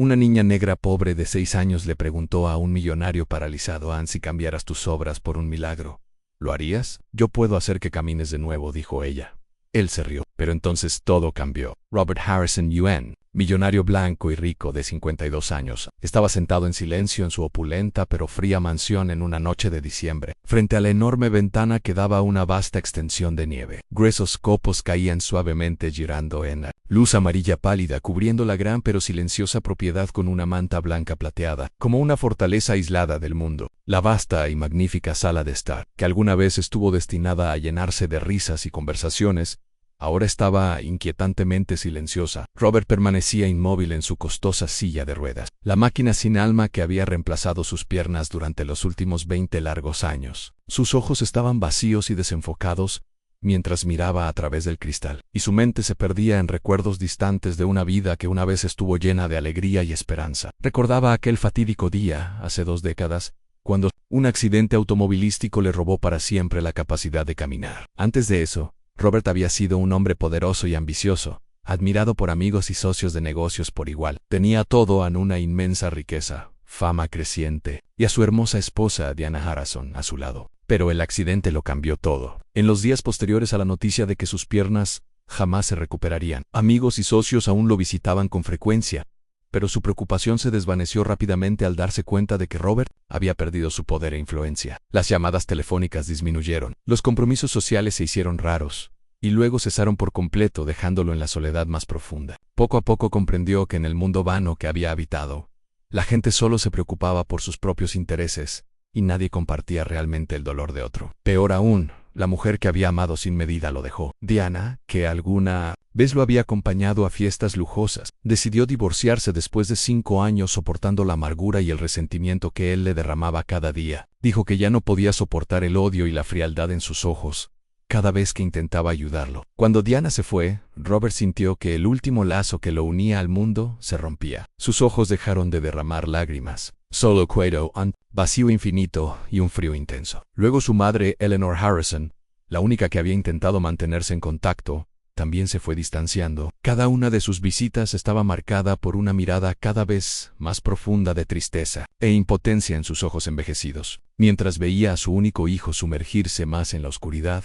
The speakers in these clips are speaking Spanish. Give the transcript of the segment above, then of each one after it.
Una niña negra pobre de 6 años le preguntó a un millonario paralizado: «Ann, si cambiaras tus obras por un milagro, ¿lo harías?». «Yo puedo hacer que camines de nuevo», dijo ella. Él se rió, pero entonces todo cambió. Robert Harrison Yuan, millonario blanco y rico de 52 años, estaba sentado en silencio en su opulenta pero fría mansión en una noche de diciembre. Frente a la enorme ventana que daba a una vasta extensión de nieve, gruesos copos caían suavemente girando en la luz amarilla pálida, cubriendo la gran pero silenciosa propiedad con una manta blanca plateada, como una fortaleza aislada del mundo. La vasta y magnífica sala de estar, que alguna vez estuvo destinada a llenarse de risas y conversaciones, ahora estaba inquietantemente silenciosa. Robert permanecía inmóvil en su costosa silla de ruedas, la máquina sin alma que había reemplazado sus piernas durante los últimos 20 largos años. Sus ojos estaban vacíos y desenfocados mientras miraba a través del cristal, y su mente se perdía en recuerdos distantes de una vida que una vez estuvo llena de alegría y esperanza. Recordaba aquel fatídico día, hace 2 décadas, cuando un accidente automovilístico le robó para siempre la capacidad de caminar. Antes de eso, Robert había sido un hombre poderoso y ambicioso, admirado por amigos y socios de negocios por igual. Tenía todo: en una inmensa riqueza, fama creciente, y a su hermosa esposa Diana Harrison a su lado. Pero el accidente lo cambió todo. En los días posteriores a la noticia de que sus piernas jamás se recuperarían, amigos y socios aún lo visitaban con frecuencia, pero su preocupación se desvaneció rápidamente al darse cuenta de que Robert había perdido su poder e influencia. Las llamadas telefónicas disminuyeron, los compromisos sociales se hicieron raros, y luego cesaron por completo, dejándolo en la soledad más profunda. Poco a poco comprendió que en el mundo vano que había habitado, la gente solo se preocupaba por sus propios intereses, y nadie compartía realmente el dolor de otro. Peor aún, la mujer que había amado sin medida lo dejó. Diana, que alguna vez lo había acompañado a fiestas lujosas, decidió divorciarse después de 5 años soportando la amargura y el resentimiento que él le derramaba cada día. Dijo que ya no podía soportar el odio y la frialdad en sus ojos cada vez que intentaba ayudarlo. Cuando Diana se fue, Robert sintió que el último lazo que lo unía al mundo se rompía. Sus ojos dejaron de derramar lágrimas. Solo quedó un vacío infinito y un frío intenso. Luego su madre, Eleanor Harrison, la única que había intentado mantenerse en contacto, también se fue distanciando. Cada una de sus visitas estaba marcada por una mirada cada vez más profunda de tristeza e impotencia en sus ojos envejecidos. Mientras veía a su único hijo sumergirse más en la oscuridad,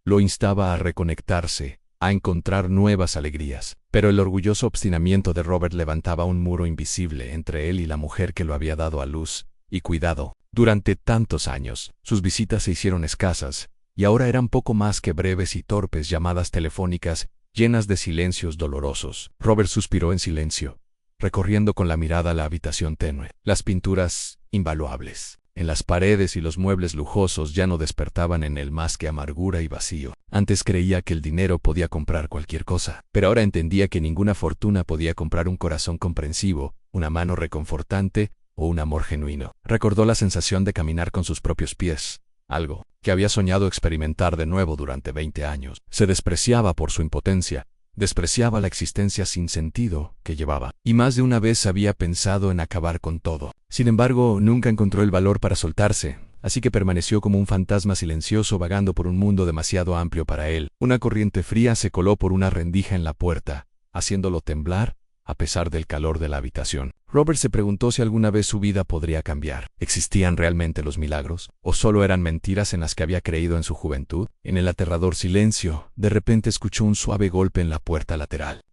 lo instaba a reconectarse, a encontrar nuevas alegrías. Pero el orgulloso obstinamiento de Robert levantaba un muro invisible entre él y la mujer que lo había dado a luz y cuidado durante tantos años. Sus visitas se hicieron escasas, y ahora eran poco más que breves y torpes llamadas telefónicas llenas de silencios dolorosos. Robert suspiró en silencio, recorriendo con la mirada la habitación tenue. Las pinturas invaluables en las paredes y los muebles lujosos ya no despertaban en él más que amargura y vacío. Antes creía que el dinero podía comprar cualquier cosa, pero ahora entendía que ninguna fortuna podía comprar un corazón comprensivo, una mano reconfortante o un amor genuino. Recordó la sensación de caminar con sus propios pies, algo que había soñado experimentar de nuevo durante 20 años. Se despreciaba por su impotencia, despreciaba la existencia sin sentido que llevaba, y más de una vez había pensado en acabar con todo. Sin embargo, nunca encontró el valor para soltarse, así que permaneció como un fantasma silencioso vagando por un mundo demasiado amplio para él. Una corriente fría se coló por una rendija en la puerta, haciéndolo temblar a pesar del calor de la habitación. Robert se preguntó si alguna vez su vida podría cambiar. ¿Existían realmente los milagros? ¿O solo eran mentiras en las que había creído en su juventud? En el aterrador silencio, de repente escuchó un suave golpe en la puerta lateral.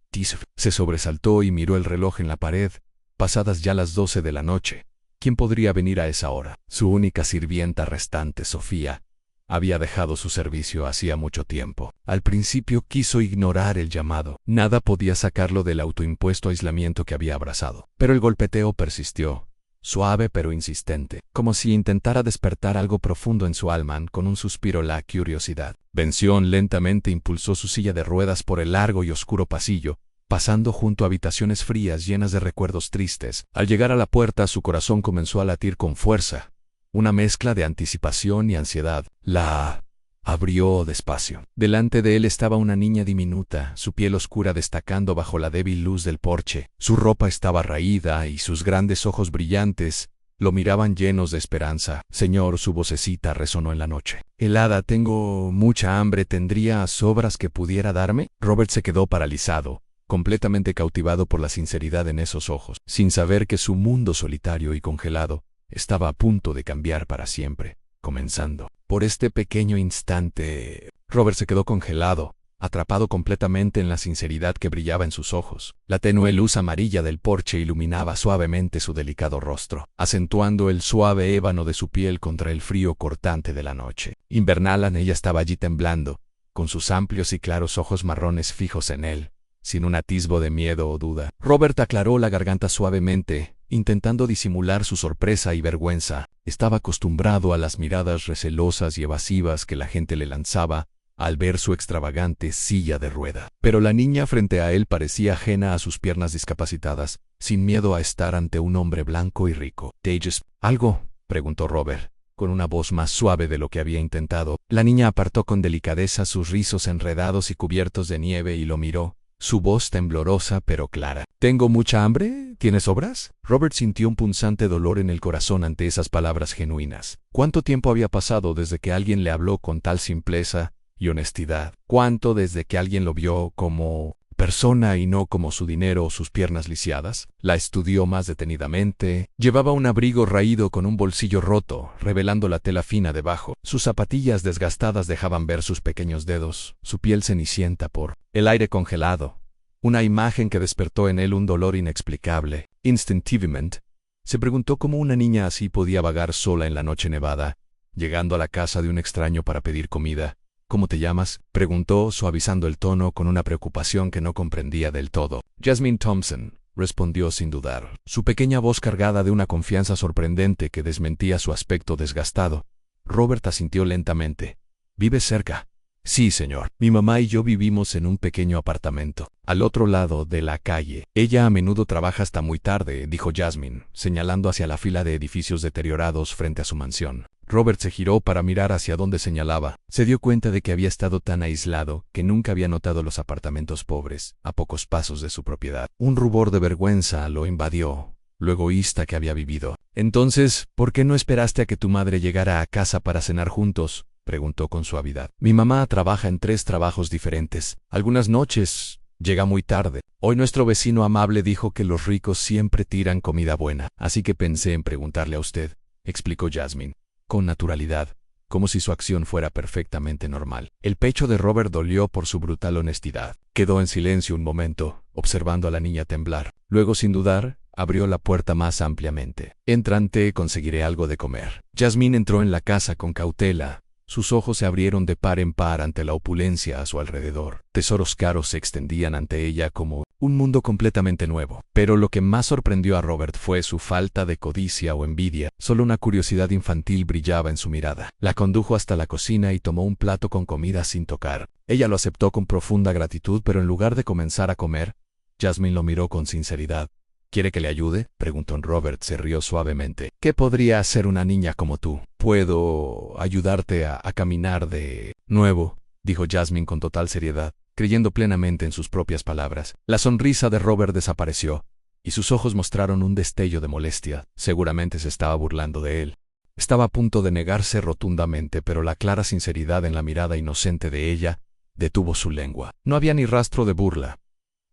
Se sobresaltó y miró el reloj en la pared, pasadas ya las 12 de la noche. ¿Quién podría venir a esa hora? Su única sirvienta restante, Sofía, había dejado su servicio hacía mucho tiempo. Al principio quiso ignorar el llamado. Nada podía sacarlo del autoimpuesto aislamiento que había abrazado. Pero el golpeteo persistió, suave pero insistente, como si intentara despertar algo profundo en su alma. Con un suspiro la curiosidad venció. Lentamente impulsó su silla de ruedas por el largo y oscuro pasillo, pasando junto a habitaciones frías llenas de recuerdos tristes. Al llegar a la puerta, su corazón comenzó a latir con fuerza, una mezcla de anticipación y ansiedad. La abrió despacio. Delante de él estaba una niña diminuta, su piel oscura destacando bajo la débil luz del porche. Su ropa estaba raída y sus grandes ojos brillantes lo miraban llenos de esperanza. «Señor», su vocecita resonó en la noche. «Helada, tengo mucha hambre. ¿Tendría sobras que pudiera darme?» Robert se quedó paralizado, completamente cautivado por la sinceridad en esos ojos, sin saber que su mundo solitario y congelado estaba a punto de cambiar para siempre, comenzando. Por este pequeño instante, Robert se quedó congelado, atrapado completamente en la sinceridad que brillaba en sus ojos. La tenue luz amarilla del porche iluminaba suavemente su delicado rostro, acentuando el suave ébano de su piel contra el frío cortante de la noche invernal. Ella estaba allí temblando, con sus amplios y claros ojos marrones fijos en él, sin un atisbo de miedo o duda. Robert aclaró la garganta suavemente, intentando disimular su sorpresa y vergüenza. Estaba acostumbrado a las miradas recelosas y evasivas que la gente le lanzaba al ver su extravagante silla de rueda. Pero la niña frente a él parecía ajena a sus piernas discapacitadas, sin miedo a estar ante un hombre blanco y rico. ¿Tejas, algo?, preguntó Robert, con una voz más suave de lo que había intentado. La niña apartó con delicadeza sus rizos enredados y cubiertos de nieve y lo miró, su voz temblorosa pero clara. ¿Tengo mucha hambre? ¿Tienes sobras? Robert sintió un punzante dolor en el corazón ante esas palabras genuinas. ¿Cuánto tiempo había pasado desde que alguien le habló con tal simpleza y honestidad? ¿Cuánto desde que alguien lo vio como persona y no como su dinero o sus piernas lisiadas? La estudió más detenidamente. Llevaba un abrigo raído con un bolsillo roto, revelando la tela fina debajo. Sus zapatillas desgastadas dejaban ver sus pequeños dedos, su piel cenicienta por el aire congelado. Una imagen que despertó en él un dolor inexplicable. Instintivamente, se preguntó cómo una niña así podía vagar sola en la noche nevada, llegando a la casa de un extraño para pedir comida. ¿Cómo te llamas?, preguntó, suavizando el tono con una preocupación que no comprendía del todo. Jasmine Thompson, respondió sin dudar, su pequeña voz cargada de una confianza sorprendente que desmentía su aspecto desgastado. Robert asintió lentamente. ¿Vives cerca? Sí, señor. Mi mamá y yo vivimos en un pequeño apartamento, al otro lado de la calle. Ella a menudo trabaja hasta muy tarde, dijo Jasmine, señalando hacia la fila de edificios deteriorados frente a su mansión. Robert se giró para mirar hacia donde señalaba. Se dio cuenta de que había estado tan aislado que nunca había notado los apartamentos pobres, a pocos pasos de su propiedad. Un rubor de vergüenza lo invadió, lo egoísta que había vivido. Entonces, ¿por qué no esperaste a que tu madre llegara a casa para cenar juntos?, preguntó con suavidad. Mi mamá trabaja en 3 trabajos diferentes. Algunas noches llega muy tarde. Hoy nuestro vecino amable dijo que los ricos siempre tiran comida buena, así que pensé en preguntarle a usted, explicó Jasmine, con naturalidad, como si su acción fuera perfectamente normal. El pecho de Robert dolió por su brutal honestidad. Quedó en silencio un momento, observando a la niña temblar. Luego, sin dudar, abrió la puerta más ampliamente. Entrante, conseguiré algo de comer. Jasmine entró en la casa con cautela. Sus ojos se abrieron de par en par ante la opulencia a su alrededor. Tesoros caros se extendían ante ella como un mundo completamente nuevo. Pero lo que más sorprendió a Robert fue su falta de codicia o envidia. Solo una curiosidad infantil brillaba en su mirada. La condujo hasta la cocina y tomó un plato con comida sin tocar. Ella lo aceptó con profunda gratitud, pero en lugar de comenzar a comer, Jasmine lo miró con sinceridad. ¿Quiere que le ayude?, preguntó. Robert se rió suavemente. ¿Qué podría hacer una niña como tú? Puedo ayudarte a caminar de nuevo, dijo Jasmine con total seriedad, creyendo plenamente en sus propias palabras. La sonrisa de Robert desapareció, y sus ojos mostraron un destello de molestia. Seguramente se estaba burlando de él. Estaba a punto de negarse rotundamente, pero la clara sinceridad en la mirada inocente de ella detuvo su lengua. No había ni rastro de burla.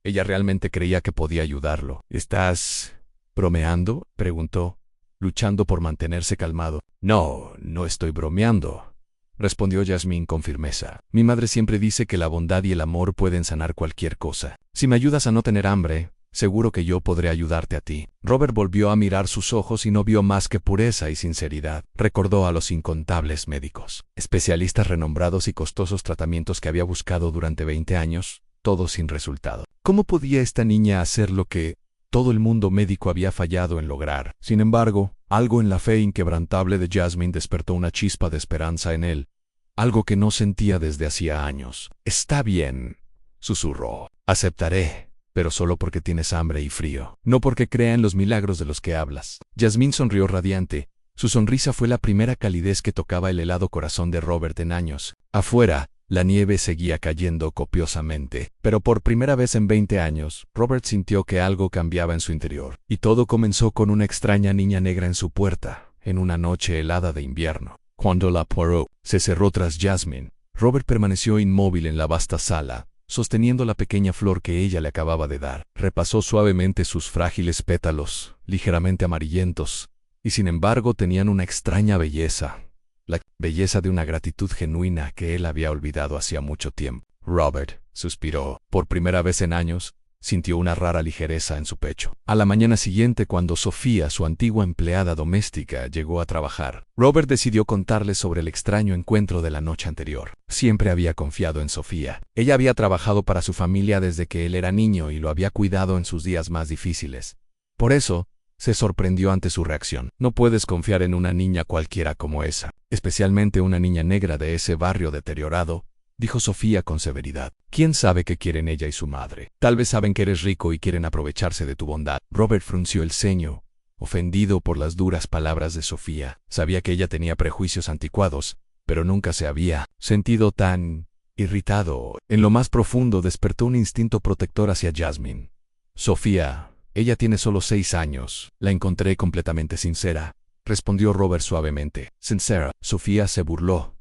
Ella realmente creía que podía ayudarlo. ¿Estás bromeando?, preguntó, luchando por mantenerse calmado. No, no estoy bromeando, respondió Jasmine con firmeza. Mi madre siempre dice que la bondad y el amor pueden sanar cualquier cosa. Si me ayudas a no tener hambre, seguro que yo podré ayudarte a ti. Robert volvió a mirar sus ojos y no vio más que pureza y sinceridad. Recordó a los incontables médicos, especialistas renombrados y costosos tratamientos que había buscado durante 20 años, todo sin resultado. ¿Cómo podía esta niña hacer lo que todo el mundo médico había fallado en lograr? Sin embargo, algo en la fe inquebrantable de Jasmine despertó una chispa de esperanza en él, algo que no sentía desde hacía años. Está bien, susurró. Aceptaré, pero solo porque tienes hambre y frío, no porque crea en los milagros de los que hablas. Jasmine sonrió radiante. Su sonrisa fue la primera calidez que tocaba el helado corazón de Robert en años. Afuera, la nieve seguía cayendo copiosamente, pero por primera vez en 20 años, Robert sintió que algo cambiaba en su interior. Y todo comenzó con una extraña niña negra en su puerta, en una noche helada de invierno. Cuando la puerta se cerró tras Jasmine, Robert permaneció inmóvil en la vasta sala, sosteniendo la pequeña flor que ella le acababa de dar. Repasó suavemente sus frágiles pétalos, ligeramente amarillentos, y sin embargo tenían una extraña belleza, la belleza de una gratitud genuina que él había olvidado hacía mucho tiempo. Robert suspiró. Por primera vez en años, sintió una rara ligereza en su pecho. A la mañana siguiente, cuando Sofía, su antigua empleada doméstica, llegó a trabajar, Robert decidió contarle sobre el extraño encuentro de la noche anterior. Siempre había confiado en Sofía. Ella había trabajado para su familia desde que él era niño y lo había cuidado en sus días más difíciles. Por eso, se sorprendió ante su reacción. No puedes confiar en una niña cualquiera como esa, especialmente una niña negra de ese barrio deteriorado, dijo Sofía con severidad. ¿Quién sabe qué quieren ella y su madre? Tal vez saben que eres rico y quieren aprovecharse de tu bondad. Robert frunció el ceño, ofendido por las duras palabras de Sofía. Sabía que ella tenía prejuicios anticuados, pero nunca se había sentido tan irritado. En lo más profundo despertó un instinto protector hacia Jasmine. Sofía, ella tiene solo 6 años. La encontré completamente sincera, respondió Robert suavemente. Sincera. Sofía se burló,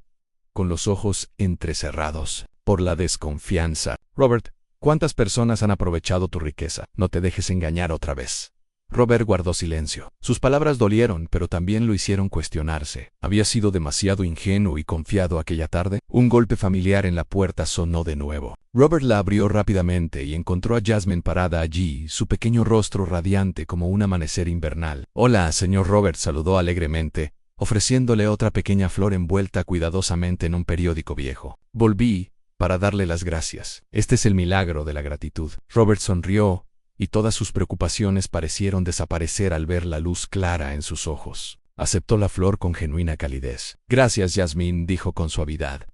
con los ojos entrecerrados por la desconfianza. Robert, ¿cuántas personas han aprovechado tu riqueza? No te dejes engañar otra vez. Robert guardó silencio. Sus palabras dolieron, pero también lo hicieron cuestionarse. ¿Había sido demasiado ingenuo y confiado aquella tarde? Un golpe familiar en la puerta sonó de nuevo. Robert la abrió rápidamente y encontró a Jasmine parada allí, su pequeño rostro radiante como un amanecer invernal. Hola, señor Robert, saludó alegremente, ofreciéndole otra pequeña flor envuelta cuidadosamente en un periódico viejo. Volví para darle las gracias. Este es el milagro de la gratitud. Robert sonrió, y todas sus preocupaciones parecieron desaparecer al ver la luz clara en sus ojos. Aceptó la flor con genuina calidez. Gracias, Jasmine, dijo con suavidad.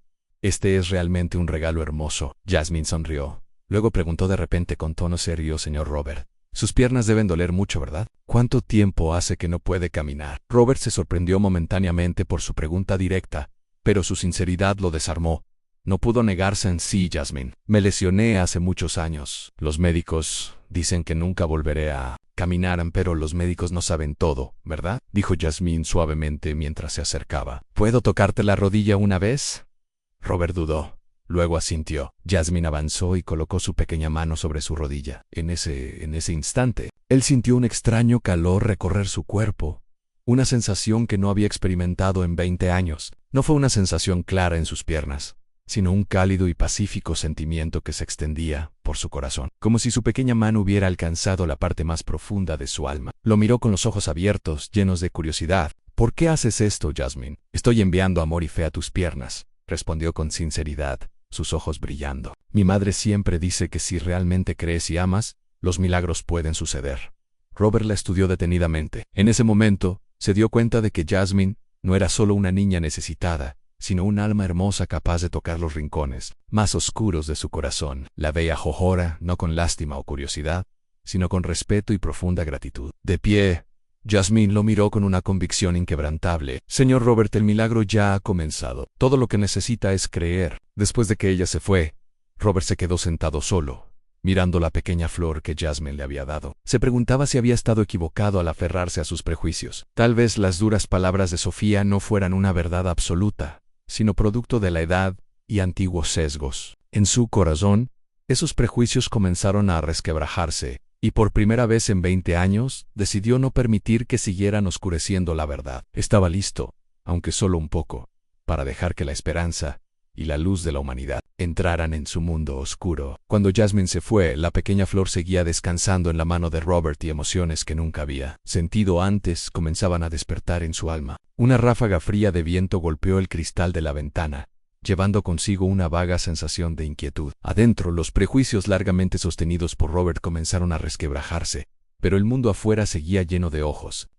Este es realmente un regalo hermoso. Jasmine sonrió. Luego preguntó de repente con tono serio, señor Robert. Sus piernas deben doler mucho, ¿verdad? ¿Cuánto tiempo hace que no puede caminar? Robert se sorprendió momentáneamente por su pregunta directa, pero su sinceridad lo desarmó. No pudo negarse en sí, Jasmine. Me lesioné hace muchos años. Los médicos dicen que nunca volveré a caminar, pero los médicos no saben todo, ¿verdad? Dijo Jasmine suavemente mientras se acercaba. ¿Puedo tocarte la rodilla una vez? Robert dudó. Luego asintió. Jasmine avanzó y colocó su pequeña mano sobre su rodilla. En ese instante, él sintió un extraño calor recorrer su cuerpo, una sensación que no había experimentado en 20 años. No fue una sensación clara en sus piernas, sino un cálido y pacífico sentimiento que se extendía por su corazón, como si su pequeña mano hubiera alcanzado la parte más profunda de su alma. Lo miró con los ojos abiertos, llenos de curiosidad. ¿Por qué haces esto, Jasmine? Estoy enviando amor y fe a tus piernas, respondió con sinceridad, sus ojos brillando. Mi madre siempre dice que si realmente crees y amas, los milagros pueden suceder. Robert la estudió detenidamente. En ese momento, se dio cuenta de que Jasmine no era solo una niña necesitada, sino un alma hermosa capaz de tocar los rincones más oscuros de su corazón. La veía jojora, no con lástima o curiosidad, sino con respeto y profunda gratitud. De pie, Jasmine lo miró con una convicción inquebrantable. Señor Robert, el milagro ya ha comenzado. Todo lo que necesita es creer. Después de que ella se fue, Robert se quedó sentado solo, mirando la pequeña flor que Jasmine le había dado. Se preguntaba si había estado equivocado al aferrarse a sus prejuicios. Tal vez las duras palabras de Sofía no fueran una verdad absoluta, sino producto de la edad y antiguos sesgos. En su corazón, esos prejuicios comenzaron a resquebrajarse, y por primera vez en 20 años, decidió no permitir que siguieran oscureciendo la verdad. Estaba listo, aunque solo un poco, para dejar que la esperanza y la luz de la humanidad entraran en su mundo oscuro. Cuando Jasmine se fue, la pequeña flor seguía descansando en la mano de Robert y emociones que nunca había sentido antes comenzaban a despertar en su alma. Una ráfaga fría de viento golpeó el cristal de la ventana, llevando consigo una vaga sensación de inquietud. Adentro, los prejuicios largamente sostenidos por Robert comenzaron a resquebrajarse, pero el mundo afuera seguía lleno de ojos,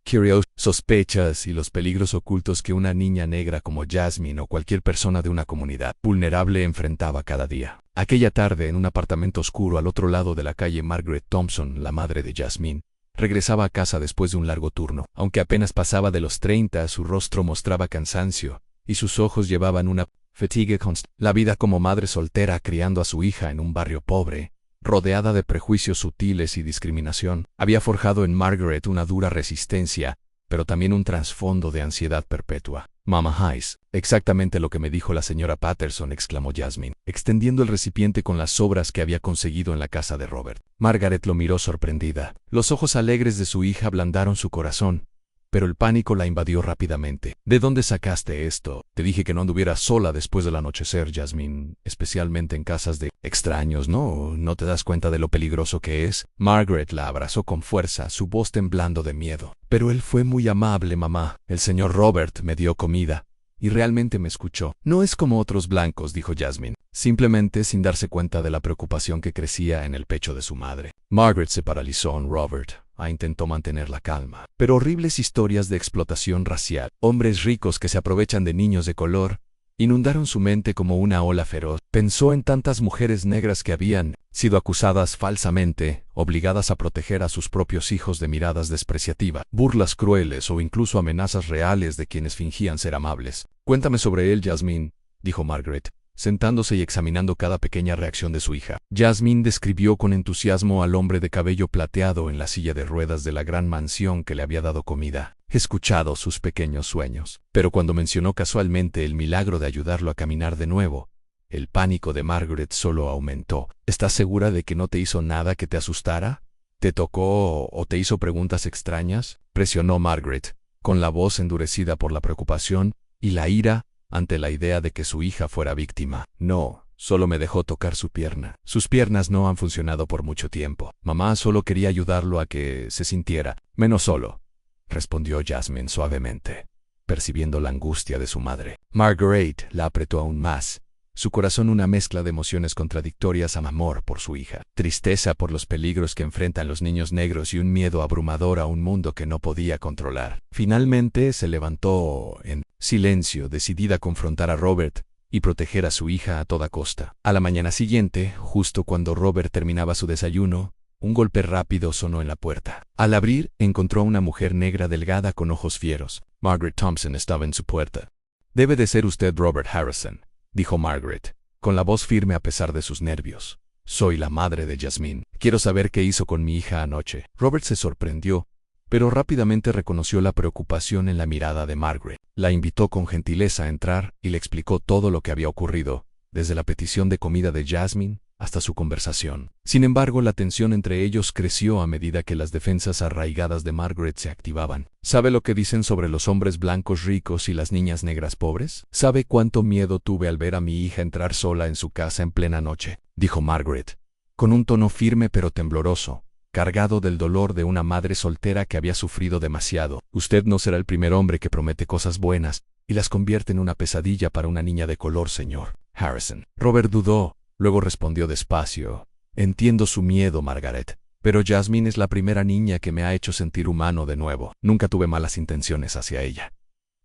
sospechas y los peligros ocultos que una niña negra como Jasmine o cualquier persona de una comunidad vulnerable enfrentaba cada día. Aquella tarde, en un apartamento oscuro al otro lado de la calle, Margaret Thompson, la madre de Jasmine, regresaba a casa después de un largo turno. Aunque apenas pasaba de los 30, su rostro mostraba cansancio, y sus ojos llevaban una fatigue constante. La vida como madre soltera criando a su hija en un barrio pobre, rodeada de prejuicios sutiles y discriminación, había forjado en Margaret una dura resistencia, pero también un trasfondo de ansiedad perpetua. Mama Hayes, exactamente lo que me dijo la señora Patterson, exclamó Jasmine, extendiendo el recipiente con las sobras que había conseguido en la casa de Robert. Margaret lo miró sorprendida. Los ojos alegres de su hija ablandaron su corazón, pero el pánico la invadió rápidamente. ¿De dónde sacaste esto? Te dije que no anduvieras sola después del anochecer, Jasmine, especialmente en casas de extraños, ¿no? ¿No te das cuenta de lo peligroso que es? Margaret la abrazó con fuerza, su voz temblando de miedo. Pero él fue muy amable, mamá. El señor Robert me dio comida y realmente me escuchó. No es como otros blancos, dijo Jasmine, simplemente sin darse cuenta de la preocupación que crecía en el pecho de su madre. Margaret se paralizó en Robert. Intentó mantener la calma. Pero horribles historias de explotación racial, hombres ricos que se aprovechan de niños de color, inundaron su mente como una ola feroz. Pensó en tantas mujeres negras que habían sido acusadas falsamente, obligadas a proteger a sus propios hijos de miradas despreciativas, burlas crueles o incluso amenazas reales de quienes fingían ser amables. Cuéntame sobre él, Jasmine, dijo Margaret, sentándose y examinando cada pequeña reacción de su hija. Jasmine describió con entusiasmo al hombre de cabello plateado en la silla de ruedas de la gran mansión que le había dado comida. He escuchado sus pequeños sueños. Pero cuando mencionó casualmente el milagro de ayudarlo a caminar de nuevo, el pánico de Margaret solo aumentó. ¿Estás segura de que no te hizo nada que te asustara? ¿Te tocó o te hizo preguntas extrañas? Presionó Margaret, con la voz endurecida por la preocupación y la ira ante la idea de que su hija fuera víctima. No, solo me dejó tocar su pierna. Sus piernas no han funcionado por mucho tiempo. Mamá solo quería ayudarlo a que se sintiera menos solo, respondió Jasmine suavemente, percibiendo la angustia de su madre. Margaret la apretó aún más, su corazón una mezcla de emociones contradictorias: amor por su hija, tristeza por los peligros que enfrentan los niños negros y un miedo abrumador a un mundo que no podía controlar. Finalmente se levantó en silencio, decidida a confrontar a Robert y proteger a su hija a toda costa. A la mañana siguiente, justo cuando Robert terminaba su desayuno, un golpe rápido sonó en la puerta. Al abrir, encontró a una mujer negra delgada con ojos fieros. Margaret Thompson estaba en su puerta. «Debe de ser usted Robert Harrison», dijo Margaret, con la voz firme a pesar de sus nervios. «Soy la madre de Jasmine. Quiero saber qué hizo con mi hija anoche». Robert se sorprendió, pero rápidamente reconoció la preocupación en la mirada de Margaret. La invitó con gentileza a entrar y le explicó todo lo que había ocurrido, desde la petición de comida de Jasmine hasta su conversación. Sin embargo, la tensión entre ellos creció a medida que las defensas arraigadas de Margaret se activaban. ¿Sabe lo que dicen sobre los hombres blancos ricos y las niñas negras pobres? ¿Sabe cuánto miedo tuve al ver a mi hija entrar sola en su casa en plena noche?, dijo Margaret, con un tono firme pero tembloroso, cargado del dolor de una madre soltera que había sufrido demasiado. Usted no será el primer hombre que promete cosas buenas y las convierte en una pesadilla para una niña de color, señor Harrison. Robert dudó. Luego respondió despacio: «Entiendo su miedo, Margaret, pero Jasmine es la primera niña que me ha hecho sentir humano de nuevo. Nunca tuve malas intenciones hacia ella.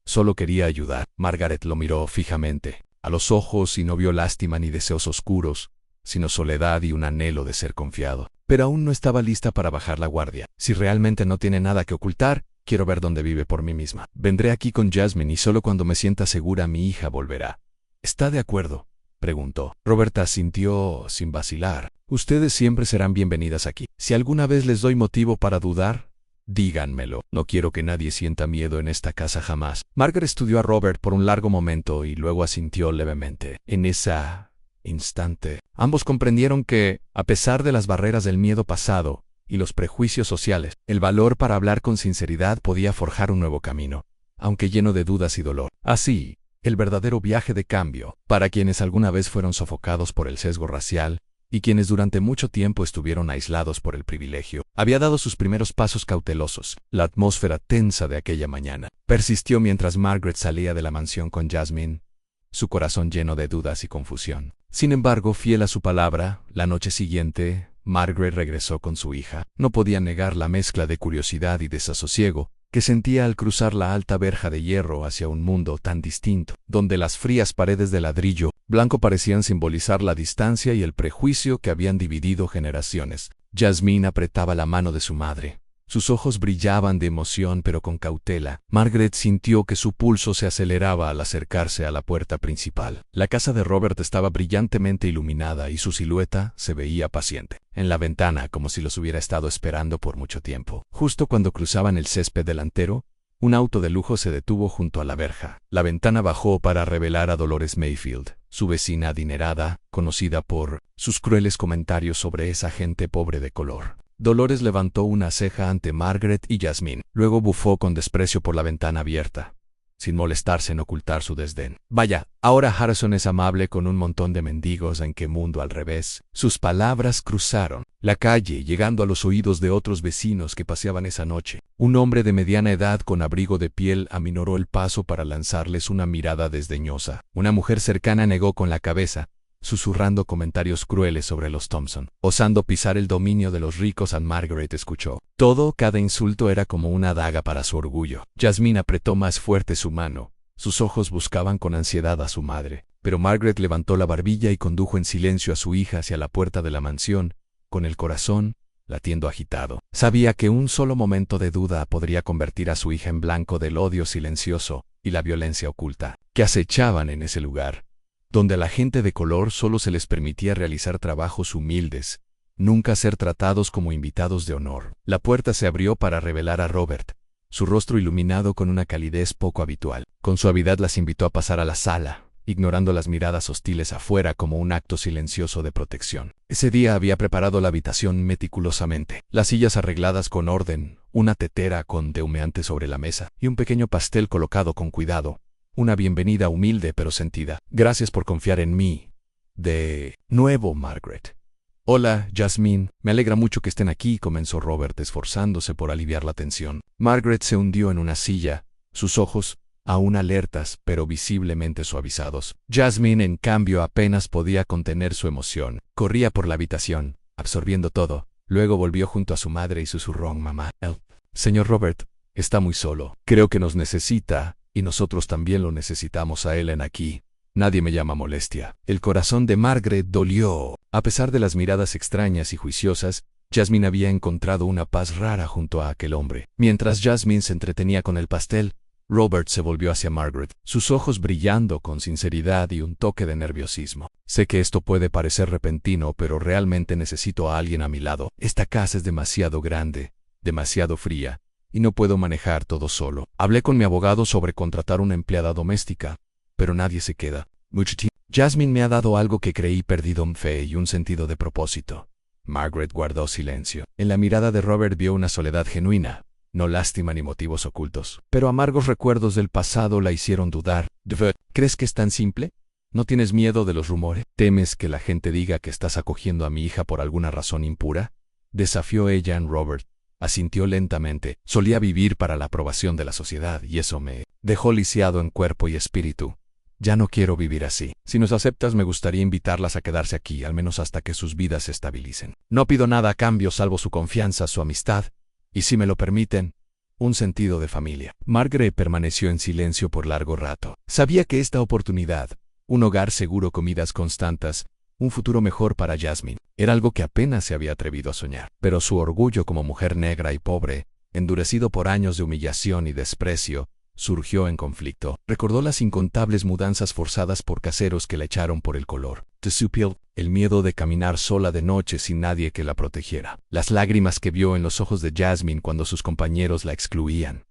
Solo quería ayudar». Margaret lo miró fijamente, a los ojos, y no vio lástima ni deseos oscuros, sino soledad y un anhelo de ser confiado. Pero aún no estaba lista para bajar la guardia. «Si realmente no tiene nada que ocultar, quiero ver dónde vive por mí misma. Vendré aquí con Jasmine y solo cuando me sienta segura mi hija volverá». «¿Está de acuerdo?», preguntó. Roberta asintió sin vacilar. «Ustedes siempre serán bienvenidas aquí. Si alguna vez les doy motivo para dudar, díganmelo. No quiero que nadie sienta miedo en esta casa jamás». Margaret estudió a Robert por un largo momento y luego asintió levemente. En ese instante, ambos comprendieron que, a pesar de las barreras del miedo pasado y los prejuicios sociales, el valor para hablar con sinceridad podía forjar un nuevo camino, aunque lleno de dudas y dolor. Así, el verdadero viaje de cambio, para quienes alguna vez fueron sofocados por el sesgo racial y quienes durante mucho tiempo estuvieron aislados por el privilegio, había dado sus primeros pasos cautelosos. La atmósfera tensa de aquella mañana persistió mientras Margaret salía de la mansión con Jasmine, su corazón lleno de dudas y confusión. Sin embargo, fiel a su palabra, la noche siguiente, Margaret regresó con su hija. No podía negar la mezcla de curiosidad y desasosiego que sentía al cruzar la alta verja de hierro hacia un mundo tan distinto, donde las frías paredes de ladrillo blanco parecían simbolizar la distancia y el prejuicio que habían dividido generaciones. Jasmine apretaba la mano de su madre. Sus ojos brillaban de emoción, pero con cautela. Margaret sintió que su pulso se aceleraba al acercarse a la puerta principal. La casa de Robert estaba brillantemente iluminada y su silueta se veía paciente en la ventana, como si los hubiera estado esperando por mucho tiempo. Justo cuando cruzaban el césped delantero, Un auto de lujo se detuvo junto a la verja. La ventana bajó para revelar a Dolores Mayfield, su vecina adinerada, conocida por sus crueles comentarios sobre esa gente pobre de color. Dolores levantó una ceja ante Margaret y Jasmine, luego bufó con desprecio por la ventana abierta, sin molestarse en ocultar su desdén. Vaya, ahora Harrison es amable con un montón de mendigos. ¿En qué mundo al revés? Sus palabras cruzaron la calle, llegando a los oídos de otros vecinos que paseaban esa noche. Un hombre de mediana edad con abrigo de piel aminoró el paso para lanzarles una mirada desdeñosa. Una mujer cercana negó con la cabeza, susurrando comentarios crueles sobre los Thompson. Osando pisar el dominio de los ricos, Margaret escuchó. Cada insulto era como una daga para su orgullo. Jasmine apretó más fuerte su mano. Sus ojos buscaban con ansiedad a su madre. Pero Margaret levantó la barbilla y condujo en silencio a su hija hacia la puerta de la mansión, con el corazón latiendo agitado. Sabía que un solo momento de duda podría convertir a su hija en blanco del odio silencioso y la violencia oculta que acechaban en ese lugar, donde a la gente de color solo se les permitía realizar trabajos humildes, nunca ser tratados como invitados de honor. La puerta se abrió para revelar a Robert, su rostro iluminado con una calidez poco habitual. Con suavidad las invitó a pasar a la sala, ignorando las miradas hostiles afuera como un acto silencioso de protección. Ese día había preparado la habitación meticulosamente. Las sillas arregladas con orden, una tetera con té humeante sobre la mesa y un pequeño pastel colocado con cuidado. Una bienvenida humilde pero sentida. Gracias por confiar en mí. De nuevo, Margaret. Hola, Jasmine. Me alegra mucho que estén aquí, comenzó Robert, esforzándose por aliviar la tensión. Margaret se hundió en una silla, sus ojos aún alertas pero visiblemente suavizados. Jasmine, en cambio, apenas podía contener su emoción. Corría por la habitación, absorbiendo todo. Luego volvió junto a su madre y susurró: mamá, el señor Robert está muy solo. Creo que nos necesita, y nosotros también lo necesitamos a Ellen aquí. Nadie me llama molestia. El corazón de Margaret dolió. A pesar de las miradas extrañas y juiciosas, Jasmine había encontrado una paz rara junto a aquel hombre. Mientras Jasmine se entretenía con el pastel, Robert se volvió hacia Margaret, sus ojos brillando con sinceridad y un toque de nerviosismo. Sé que esto puede parecer repentino, pero realmente necesito a alguien a mi lado. Esta casa es demasiado grande, demasiado fría, y no puedo manejar todo solo. Hablé con mi abogado sobre contratar una empleada doméstica, pero nadie se queda. Jasmine me ha dado algo que creí perdido: fe y un sentido de propósito. Margaret guardó silencio. En la mirada de Robert vio una soledad genuina, no lástima ni motivos ocultos. Pero amargos recuerdos del pasado la hicieron dudar. ¿Crees que es tan simple? ¿No tienes miedo de los rumores? ¿Temes que la gente diga que estás acogiendo a mi hija por alguna razón impura? Desafió ella en Robert. Asintió lentamente. Solía vivir para la aprobación de la sociedad y eso me dejó lisiado en cuerpo y espíritu. Ya no quiero vivir así. Si nos aceptas, me gustaría invitarlas a quedarse aquí, al menos hasta que sus vidas se estabilicen. No pido nada a cambio salvo su confianza, su amistad, y si me lo permiten, un sentido de familia. Margaret permaneció en silencio por largo rato. Sabía que esta oportunidad, un hogar seguro, comidas constantes, un futuro mejor para Jasmine, era algo que apenas se había atrevido a soñar. Pero su orgullo como mujer negra y pobre, endurecido por años de humillación y desprecio, surgió en conflicto. Recordó las incontables mudanzas forzadas por caseros que la echaron por el color de su piel, el miedo de caminar sola de noche sin nadie que la protegiera, las lágrimas que vio en los ojos de Jasmine cuando sus compañeros la excluían.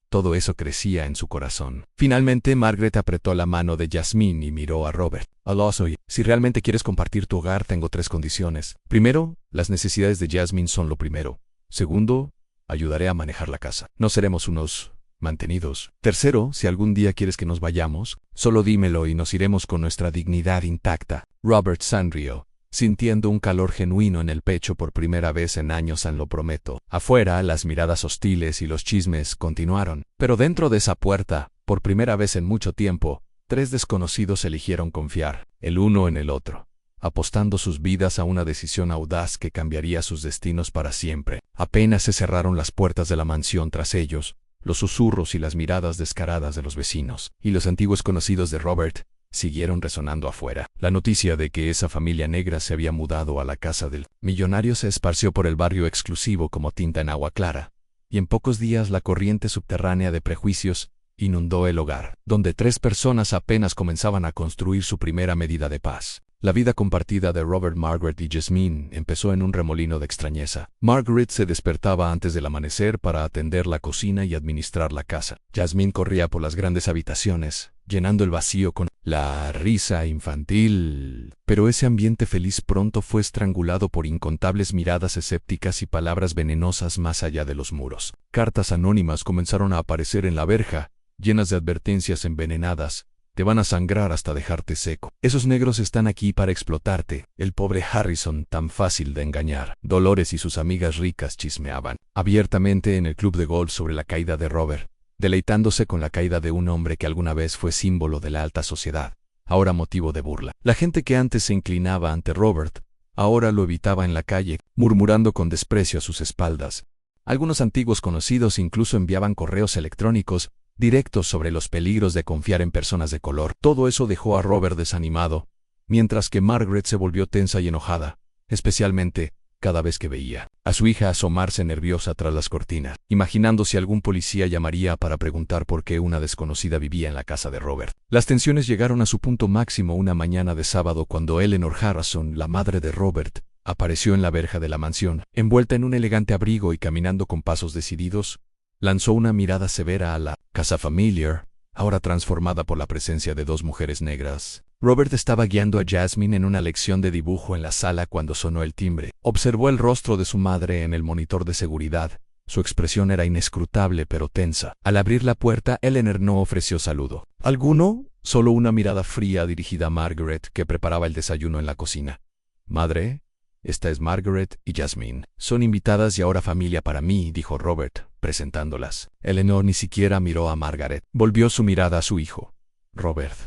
Todo eso crecía en su corazón. Finalmente, Margaret apretó la mano de Jasmine y miró a Robert. Alonso, si realmente quieres compartir tu hogar, tengo 3 condiciones. Primero, las necesidades de Jasmine son lo primero. Segundo, ayudaré a manejar la casa. No seremos unos mantenidos. Tercero, si algún día quieres que nos vayamos, solo dímelo y nos iremos con nuestra dignidad intacta. Robert sonrió, sintiendo un calor genuino en el pecho por primera vez en años. Lo prometo. Afuera, las miradas hostiles y los chismes continuaron. Pero dentro de esa puerta, por primera vez en mucho tiempo, 3 desconocidos eligieron confiar, el uno en el otro, apostando sus vidas a una decisión audaz que cambiaría sus destinos para siempre. Apenas se cerraron las puertas de la mansión tras ellos, los susurros y las miradas descaradas de los vecinos y los antiguos conocidos de Robert siguieron resonando afuera. La noticia de que esa familia negra se había mudado a la casa del millonario se esparció por el barrio exclusivo como tinta en agua clara, y en pocos días la corriente subterránea de prejuicios inundó el hogar, donde 3 personas apenas comenzaban a construir su primera medida de paz. La vida compartida de Robert, Margaret y Jasmine empezó en un remolino de extrañeza. Margaret se despertaba antes del amanecer para atender la cocina y administrar la casa. Jasmine corría por las grandes habitaciones, llenando el vacío con la risa infantil. Pero ese ambiente feliz pronto fue estrangulado por incontables miradas escépticas y palabras venenosas más allá de los muros. Cartas anónimas comenzaron a aparecer en la verja, llenas de advertencias envenenadas. Te van a sangrar hasta dejarte seco. Esos negros están aquí para explotarte. El pobre Harrison, tan fácil de engañar. Dolores y sus amigas ricas chismeaban abiertamente en el club de golf sobre la caída de Robert, deleitándose con la caída de un hombre que alguna vez fue símbolo de la alta sociedad, ahora motivo de burla. La gente que antes se inclinaba ante Robert, ahora lo evitaba en la calle, murmurando con desprecio a sus espaldas. Algunos antiguos conocidos incluso enviaban correos electrónicos directos sobre los peligros de confiar en personas de color. Todo eso dejó a Robert desanimado, mientras que Margaret se volvió tensa y enojada, especialmente cada vez que veía a su hija asomarse nerviosa tras las cortinas, imaginando si algún policía llamaría para preguntar por qué una desconocida vivía en la casa de Robert. Las tensiones llegaron a su punto máximo una mañana de sábado cuando Eleanor Harrison, la madre de Robert, apareció en la verja de la mansión, envuelta en un elegante abrigo y caminando con pasos decididos. Lanzó una mirada severa a la casa familiar, ahora transformada por la presencia de dos mujeres negras. Robert estaba guiando a Jasmine en una lección de dibujo en la sala cuando sonó el timbre. Observó el rostro de su madre en el monitor de seguridad. Su expresión era inescrutable pero tensa. Al abrir la puerta, Eleanor no ofreció saludo alguno, solo una mirada fría dirigida a Margaret, que preparaba el desayuno en la cocina. «Madre, esta es Margaret y Jasmine. Son invitadas y ahora familia para mí», dijo Robert, presentándolas. Eleanor ni siquiera miró a Margaret. Volvió su mirada a su hijo. «Robert,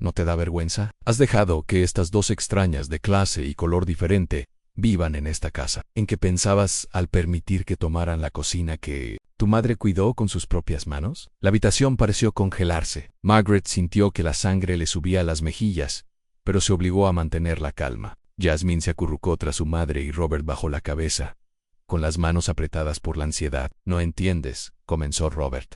¿no te da vergüenza? Has dejado que estas dos extrañas de clase y color diferente vivan en esta casa. ¿En qué pensabas al permitir que tomaran la cocina que tu madre cuidó con sus propias manos?» La habitación pareció congelarse. Margaret sintió que la sangre le subía a las mejillas, pero se obligó a mantener la calma. Jasmine se acurrucó tras su madre y Robert bajó la cabeza, con las manos apretadas por la ansiedad. «No entiendes», comenzó Robert.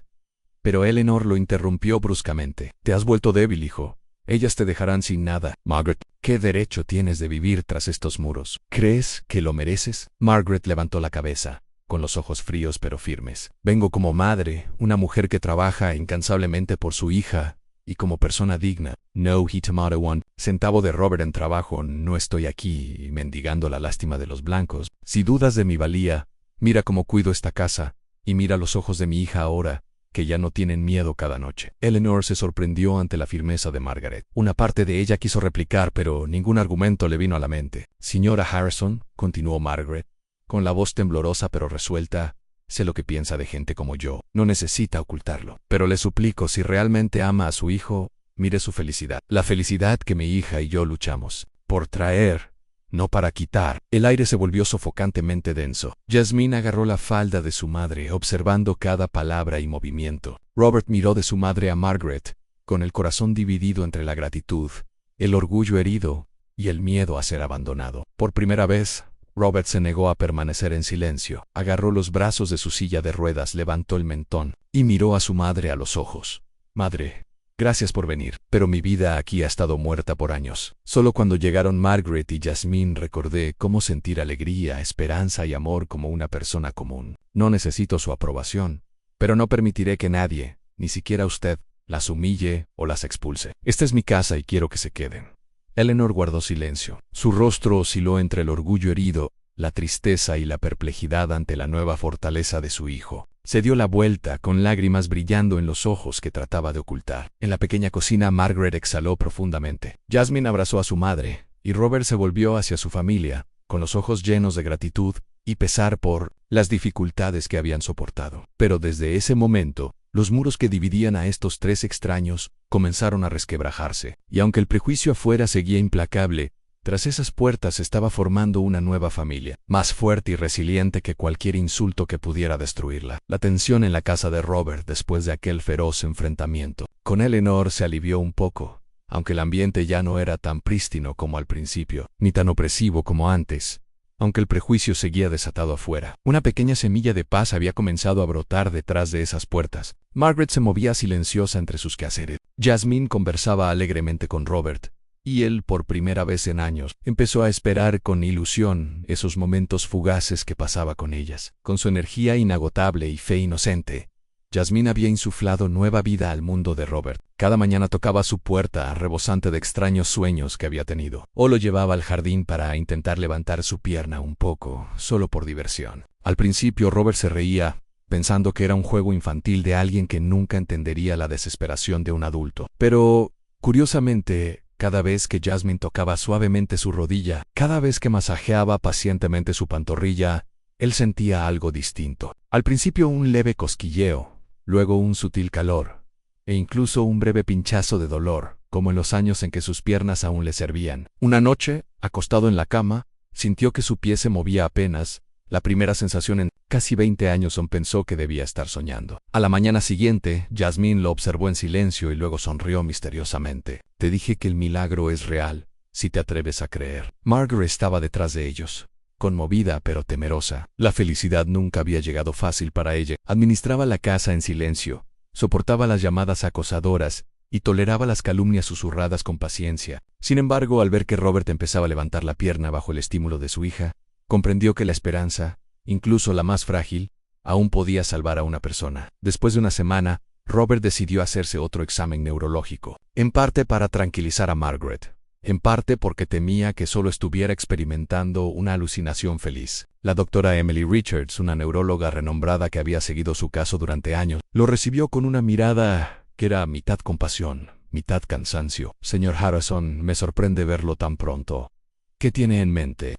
Pero Eleanor lo interrumpió bruscamente. «Te has vuelto débil, hijo. Ellas te dejarán sin nada». «Margaret, ¿qué derecho tienes de vivir tras estos muros? ¿Crees que lo mereces?» Margaret levantó la cabeza, con los ojos fríos pero firmes. «Vengo como madre, una mujer que trabaja incansablemente por su hija, y como persona digna. No he tomado one centavo de Robert en trabajo, no estoy aquí mendigando la lástima de los blancos. Si dudas de mi valía, mira cómo cuido esta casa, y mira los ojos de mi hija ahora, que ya no tienen miedo cada noche». Eleanor se sorprendió ante la firmeza de Margaret. Una parte de ella quiso replicar, pero ningún argumento le vino a la mente. «Señora Harrison», continuó Margaret, con la voz temblorosa pero resuelta, «sé lo que piensa de gente como yo. No necesita ocultarlo. Pero le suplico, si realmente ama a su hijo, mire su felicidad. La felicidad que mi hija y yo luchamos por traer, no para quitar». El aire se volvió sofocantemente denso. Jasmine agarró la falda de su madre, observando cada palabra y movimiento. Robert miró de su madre a Margaret, con el corazón dividido entre la gratitud, el orgullo herido y el miedo a ser abandonado. Por primera vez, Robert se negó a permanecer en silencio. Agarró los brazos de su silla de ruedas, levantó el mentón y miró a su madre a los ojos. «Madre, gracias por venir, pero mi vida aquí ha estado muerta por años. Solo cuando llegaron Margaret y Jasmine recordé cómo sentir alegría, esperanza y amor como una persona común. No necesito su aprobación, pero no permitiré que nadie, ni siquiera usted, las humille o las expulse. Esta es mi casa y quiero que se queden». Eleanor guardó silencio. Su rostro osciló entre el orgullo herido, la tristeza y la perplejidad ante la nueva fortaleza de su hijo. Se dio la vuelta, con lágrimas brillando en los ojos que trataba de ocultar. En la pequeña cocina, Margaret exhaló profundamente. Jasmine abrazó a su madre, y Robert se volvió hacia su familia, con los ojos llenos de gratitud y pesar por las dificultades que habían soportado. Pero desde ese momento, los muros que dividían a estos tres extraños comenzaron a resquebrajarse, y aunque el prejuicio afuera seguía implacable, tras esas puertas estaba formando una nueva familia, más fuerte y resiliente que cualquier insulto que pudiera destruirla. La tensión en la casa de Robert después de aquel feroz enfrentamiento con Eleanor se alivió un poco, aunque el ambiente ya no era tan prístino como al principio, ni tan opresivo como antes. Aunque el prejuicio seguía desatado afuera, una pequeña semilla de paz había comenzado a brotar detrás de esas puertas. Margaret se movía silenciosa entre sus quehaceres. Jasmine conversaba alegremente con Robert, y él, por primera vez en años, empezó a esperar con ilusión esos momentos fugaces que pasaba con ellas. Con su energía inagotable y fe inocente, Jasmine había insuflado nueva vida al mundo de Robert. Cada mañana tocaba su puerta, rebosante de extraños sueños que había tenido, o lo llevaba al jardín para intentar levantar su pierna un poco, solo por diversión. Al principio Robert se reía, pensando que era un juego infantil de alguien que nunca entendería la desesperación de un adulto. Pero, curiosamente, cada vez que Jasmine tocaba suavemente su rodilla, cada vez que masajeaba pacientemente su pantorrilla, él sentía algo distinto. Al principio un leve cosquilleo, luego un sutil calor, e incluso un breve pinchazo de dolor, como en los años en que sus piernas aún le servían. Una noche, acostado en la cama, sintió que su pie se movía apenas, la primera sensación en casi 20 años. Pensó que debía estar soñando. A la mañana siguiente, Jasmine lo observó en silencio y luego sonrió misteriosamente. «Te dije que el milagro es real, si te atreves a creer». Margaret estaba detrás de ellos, conmovida pero temerosa. La felicidad nunca había llegado fácil para ella. Administraba la casa en silencio, soportaba las llamadas acosadoras y toleraba las calumnias susurradas con paciencia. Sin embargo, al ver que Robert empezaba a levantar la pierna bajo el estímulo de su hija, comprendió que la esperanza, incluso la más frágil, aún podía salvar a una persona. Después de una semana, Robert decidió hacerse otro examen neurológico, en parte para tranquilizar a Margaret, en parte porque temía que solo estuviera experimentando una alucinación feliz. La doctora Emily Richards, una neuróloga renombrada que había seguido su caso durante años, lo recibió con una mirada que era mitad compasión, mitad cansancio. «Señor Harrison, me sorprende verlo tan pronto. ¿Qué tiene en mente?»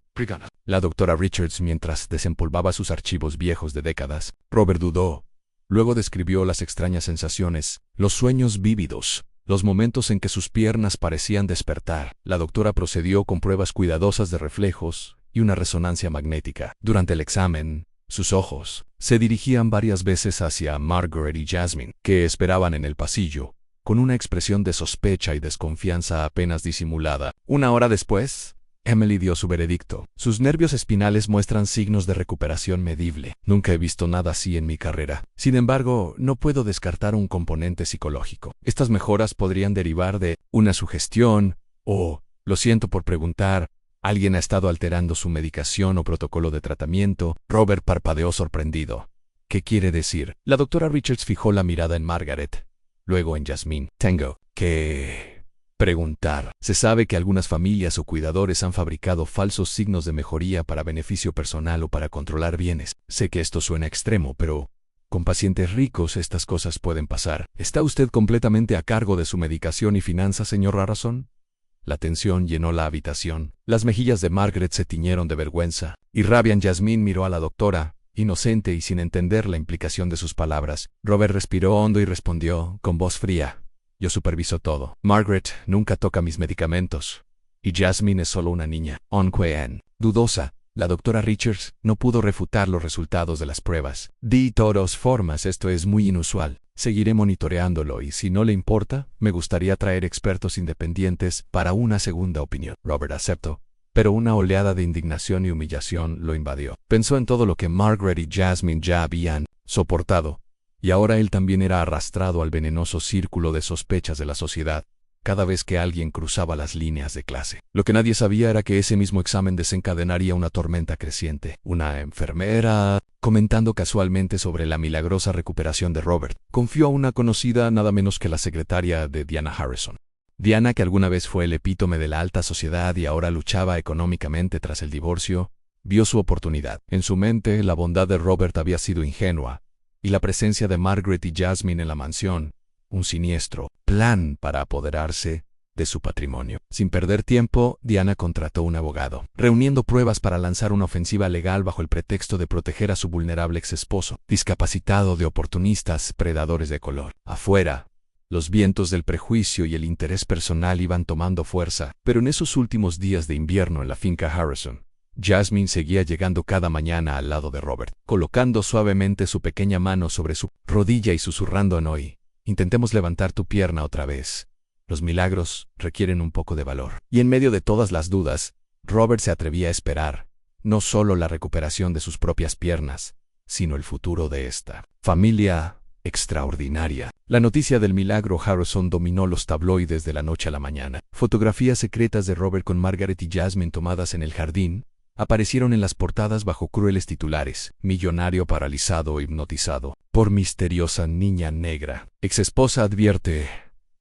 La doctora Richards, mientras desempolvaba sus archivos viejos de décadas. Robert dudó. Luego describió las extrañas sensaciones, los sueños vívidos, los momentos en que sus piernas parecían despertar. La doctora procedió con pruebas cuidadosas de reflejos y una resonancia magnética. Durante el examen, sus ojos se dirigían varias veces hacia Margaret y Jasmine, que esperaban en el pasillo, con una expresión de sospecha y desconfianza apenas disimulada. Una hora después, Emily dio su veredicto. «Sus nervios espinales muestran signos de recuperación medible. Nunca he visto nada así en mi carrera. Sin embargo, no puedo descartar un componente psicológico. Estas mejoras podrían derivar de una sugestión o, lo siento por preguntar, alguien ha estado alterando su medicación o protocolo de tratamiento». Robert parpadeó sorprendido. «¿Qué quiere decir?» La doctora Richards fijó la mirada en Margaret, luego en Jasmine. «Tengo que preguntar. Se sabe que algunas familias o cuidadores han fabricado falsos signos de mejoría para beneficio personal o para controlar bienes. Sé que esto suena extremo, pero con pacientes ricos estas cosas pueden pasar. ¿Está usted completamente a cargo de su medicación y finanzas, señor Harrison?» La tensión llenó la habitación. Las mejillas de Margaret se tiñeron de vergüenza y rabia. Jasmine miró a la doctora, inocente y sin entender la implicación de sus palabras. Robert respiró hondo y respondió, con voz fría: «Yo superviso todo. Margaret nunca toca mis medicamentos. Y Jasmine es solo una niña». Dudosa, la doctora Richards no pudo refutar los resultados de las pruebas. «De todas formas, esto es muy inusual. Seguiré monitoreándolo y, si no le importa, me gustaría traer expertos independientes para una segunda opinión». Robert aceptó, pero una oleada de indignación y humillación lo invadió. Pensó en todo lo que Margaret y Jasmine ya habían soportado, y ahora él también era arrastrado al venenoso círculo de sospechas de la sociedad, cada vez que alguien cruzaba las líneas de clase. Lo que nadie sabía era que ese mismo examen desencadenaría una tormenta creciente. Una enfermera, comentando casualmente sobre la milagrosa recuperación de Robert, confió a una conocida nada menos que la secretaria de Diana Harrison. Diana, que alguna vez fue el epítome de la alta sociedad y ahora luchaba económicamente tras el divorcio, vio su oportunidad. En su mente, la bondad de Robert había sido ingenua, y la presencia de Margaret y Jasmine en la mansión, un siniestro plan para apoderarse de su patrimonio. Sin perder tiempo, Diana contrató un abogado, reuniendo pruebas para lanzar una ofensiva legal bajo el pretexto de proteger a su vulnerable exesposo, discapacitado de oportunistas predadores de color. Afuera, los vientos del prejuicio y el interés personal iban tomando fuerza, pero en esos últimos días de invierno en la finca Harrison, Jasmine seguía llegando cada mañana al lado de Robert, colocando suavemente su pequeña mano sobre su rodilla y susurrando en oído: «Intentemos levantar tu pierna otra vez. Los milagros requieren un poco de valor». Y en medio de todas las dudas, Robert se atrevía a esperar, no solo la recuperación de sus propias piernas, sino el futuro de esta familia extraordinaria. La noticia del milagro Harrison dominó los tabloides de la noche a la mañana. Fotografías secretas de Robert con Margaret y Jasmine tomadas en el jardín aparecieron en las portadas bajo crueles titulares: millonario paralizado o hipnotizado por misteriosa niña negra. Exesposa advierte: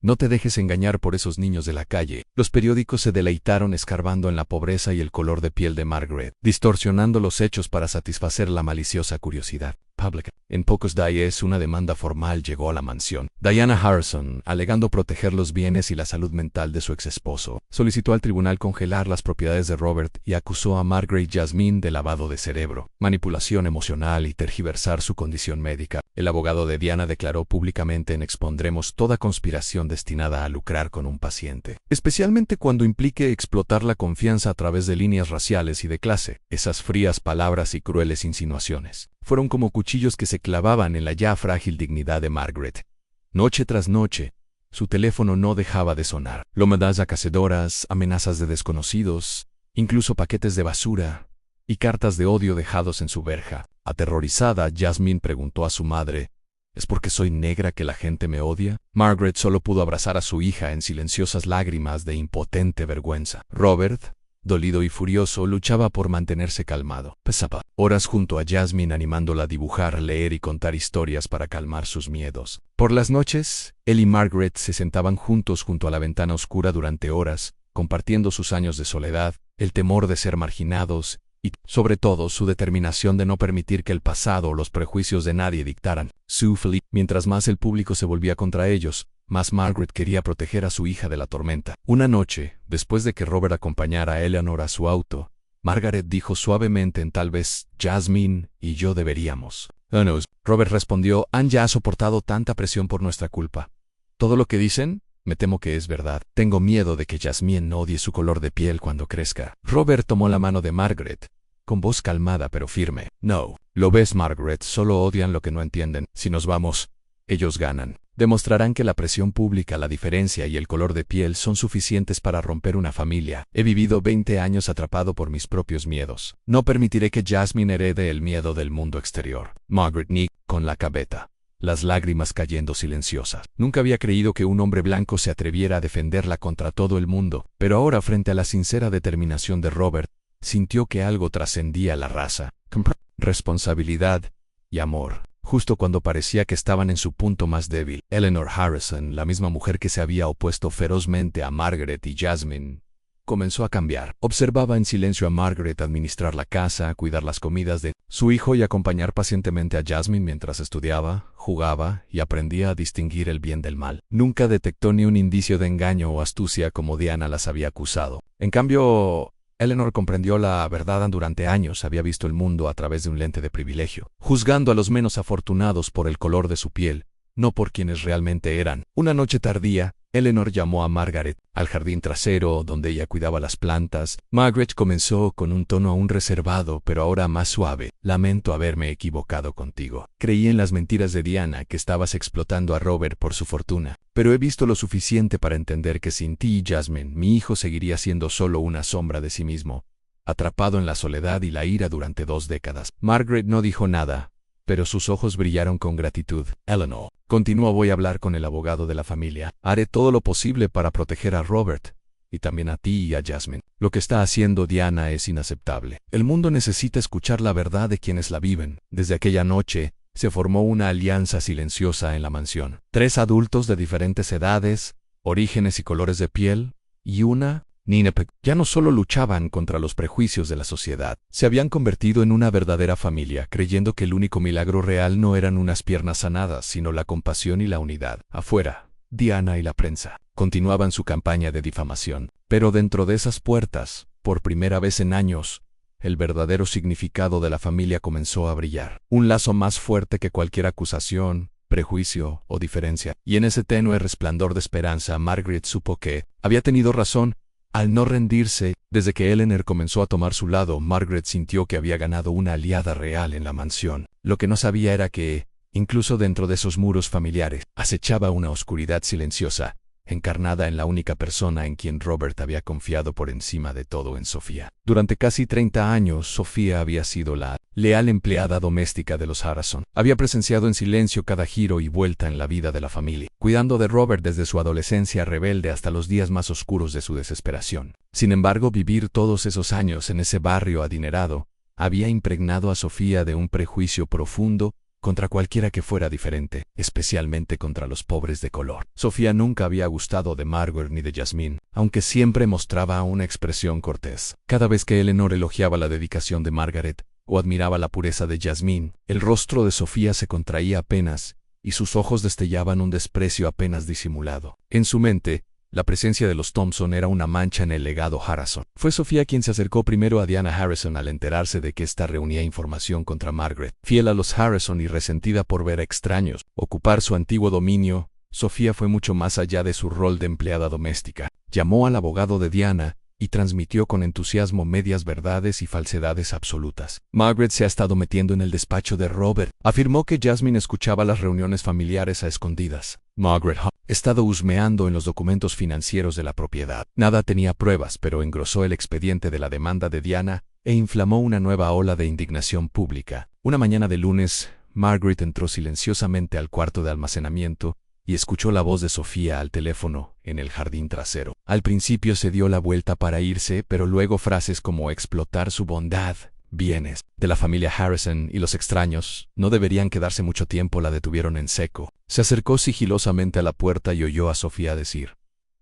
no te dejes engañar por esos niños de la calle. Los periódicos se deleitaron escarbando en la pobreza y el color de piel de Margaret, distorsionando los hechos para satisfacer la maliciosa curiosidad pública. En pocos días una demanda formal llegó a la mansión. Diana Harrison, alegando proteger los bienes y la salud mental de su exesposo, solicitó al tribunal congelar las propiedades de Robert y acusó a Margaret y Jasmine de lavado de cerebro, manipulación emocional y tergiversar su condición médica. El abogado de Diana declaró públicamente: expondremos toda conspiración destinada a lucrar con un paciente, especialmente cuando implique explotar la confianza a través de líneas raciales y de clase. Esas frías palabras y crueles insinuaciones fueron como cuchillos que se clavaban en la ya frágil dignidad de Margaret. Noche tras noche, su teléfono no dejaba de sonar. Llamadas acasadoras, amenazas de desconocidos, incluso paquetes de basura y cartas de odio dejados en su verja. Aterrorizada, Jasmine preguntó a su madre: ¿es porque soy negra que la gente me odia? Margaret solo pudo abrazar a su hija en silenciosas lágrimas de impotente vergüenza. Robert, dolido y furioso, luchaba por mantenerse calmado. Pasaba horas junto a Jasmine animándola a dibujar, leer y contar historias para calmar sus miedos. Por las noches, él y Margaret se sentaban juntos junto a la ventana oscura durante horas, compartiendo sus años de soledad, el temor de ser marginados y, sobre todo, su determinación de no permitir que el pasado o los prejuicios de nadie dictaran su felicidad. Mientras más el público se volvía contra ellos, más Margaret quería proteger a su hija de la tormenta. Una noche, después de que Robert acompañara a Eleanor a su auto, Margaret dijo suavemente: en tal vez Jasmine y yo deberíamos. Oh, no. Robert respondió: han ya soportado tanta presión por nuestra culpa. ¿Todo lo que dicen? Me temo que es verdad. Tengo miedo de que Jasmine odie su color de piel cuando crezca. Robert tomó la mano de Margaret, con voz calmada pero firme. No. Lo ves, Margaret, solo odian lo que no entienden. Si nos vamos, ellos ganan. Demostrarán que la presión pública, la diferencia y el color de piel son suficientes para romper una familia. He vivido 20 años atrapado por mis propios miedos. No permitiré que Jasmine herede el miedo del mundo exterior. Margaret Nick, con la cabeza, las lágrimas cayendo silenciosas. Nunca había creído que un hombre blanco se atreviera a defenderla contra todo el mundo, pero ahora, frente a la sincera determinación de Robert, sintió que algo trascendía la raza, responsabilidad y amor. Justo cuando parecía que estaban en su punto más débil, Eleanor Harrison, la misma mujer que se había opuesto ferozmente a Margaret y Jasmine, comenzó a cambiar. Observaba en silencio a Margaret administrar la casa, cuidar las comidas de su hijo y acompañar pacientemente a Jasmine mientras estudiaba, jugaba y aprendía a distinguir el bien del mal. Nunca detectó ni un indicio de engaño o astucia como Diana las había acusado. En cambio, Eleanor comprendió la verdad. Durante años había visto el mundo a través de un lente de privilegio, juzgando a los menos afortunados por el color de su piel, no por quienes realmente eran. Una noche tardía, Eleanor llamó a Margaret al jardín trasero donde ella cuidaba las plantas. Margaret comenzó con un tono aún reservado, pero ahora más suave. Lamento haberme equivocado contigo. Creí en las mentiras de Diana, que estabas explotando a Robert por su fortuna. Pero he visto lo suficiente para entender que sin ti y Jasmine, mi hijo seguiría siendo solo una sombra de sí mismo, atrapado en la soledad y la ira durante 2 décadas. Margaret no dijo nada, pero sus ojos brillaron con gratitud. Eleanor continuó: voy a hablar con el abogado de la familia. Haré todo lo posible para proteger a Robert, y también a ti y a Jasmine. Lo que está haciendo Diana es inaceptable. El mundo necesita escuchar la verdad de quienes la viven. Desde aquella noche, se formó una alianza silenciosa en la mansión. 3 adultos de diferentes edades, orígenes y colores de piel, y una Nina ya no solo luchaban contra los prejuicios de la sociedad, se habían convertido en una verdadera familia, creyendo que el único milagro real no eran unas piernas sanadas, sino la compasión y la unidad. Afuera, Diana y la prensa continuaban su campaña de difamación, pero dentro de esas puertas, por primera vez en años, el verdadero significado de la familia comenzó a brillar. Un lazo más fuerte que cualquier acusación, prejuicio o diferencia. Y en ese tenue resplandor de esperanza, Margaret supo que había tenido razón al no rendirse. Desde que Eleanor comenzó a tomar su lado, Margaret sintió que había ganado una aliada real en la mansión. Lo que no sabía era que, incluso dentro de esos muros familiares, acechaba una oscuridad silenciosa encarnada en la única persona en quien Robert había confiado por encima de todo, en Sofía. Durante casi 30 años, Sofía había sido la leal empleada doméstica de los Harrison. Había presenciado en silencio cada giro y vuelta en la vida de la familia, cuidando de Robert desde su adolescencia rebelde hasta los días más oscuros de su desesperación. Sin embargo, vivir todos esos años en ese barrio adinerado había impregnado a Sofía de un prejuicio profundo contra cualquiera que fuera diferente, especialmente contra los pobres de color. Sofía nunca había gustado de Margaret ni de Jasmine, aunque siempre mostraba una expresión cortés. Cada vez que Eleanor elogiaba la dedicación de Margaret o admiraba la pureza de Jasmine, el rostro de Sofía se contraía apenas y sus ojos destellaban un desprecio apenas disimulado. En su mente, la presencia de los Thompson era una mancha en el legado Harrison. Fue Sofía quien se acercó primero a Diana Harrison al enterarse de que ésta reunía información contra Margaret. Fiel a los Harrison y resentida por ver a extraños ocupar su antiguo dominio, Sofía fue mucho más allá de su rol de empleada doméstica. Llamó al abogado de Diana y transmitió con entusiasmo medias verdades y falsedades absolutas. Margaret se ha estado metiendo en el despacho de Robert. Afirmó que Jasmine escuchaba las reuniones familiares a escondidas. Margaret ha estado husmeando en los documentos financieros de la propiedad. Nada tenía pruebas, pero engrosó el expediente de la demanda de Diana e inflamó una nueva ola de indignación pública. Una mañana de lunes, Margaret entró silenciosamente al cuarto de almacenamiento y escuchó la voz de Sofía al teléfono en el jardín trasero. Al principio se dio la vuelta para irse, pero luego frases como explotar su bondad, bienes de la familia Harrison y los extraños no deberían quedarse mucho tiempo la detuvieron en seco. Se acercó sigilosamente a la puerta y oyó a Sofía decir: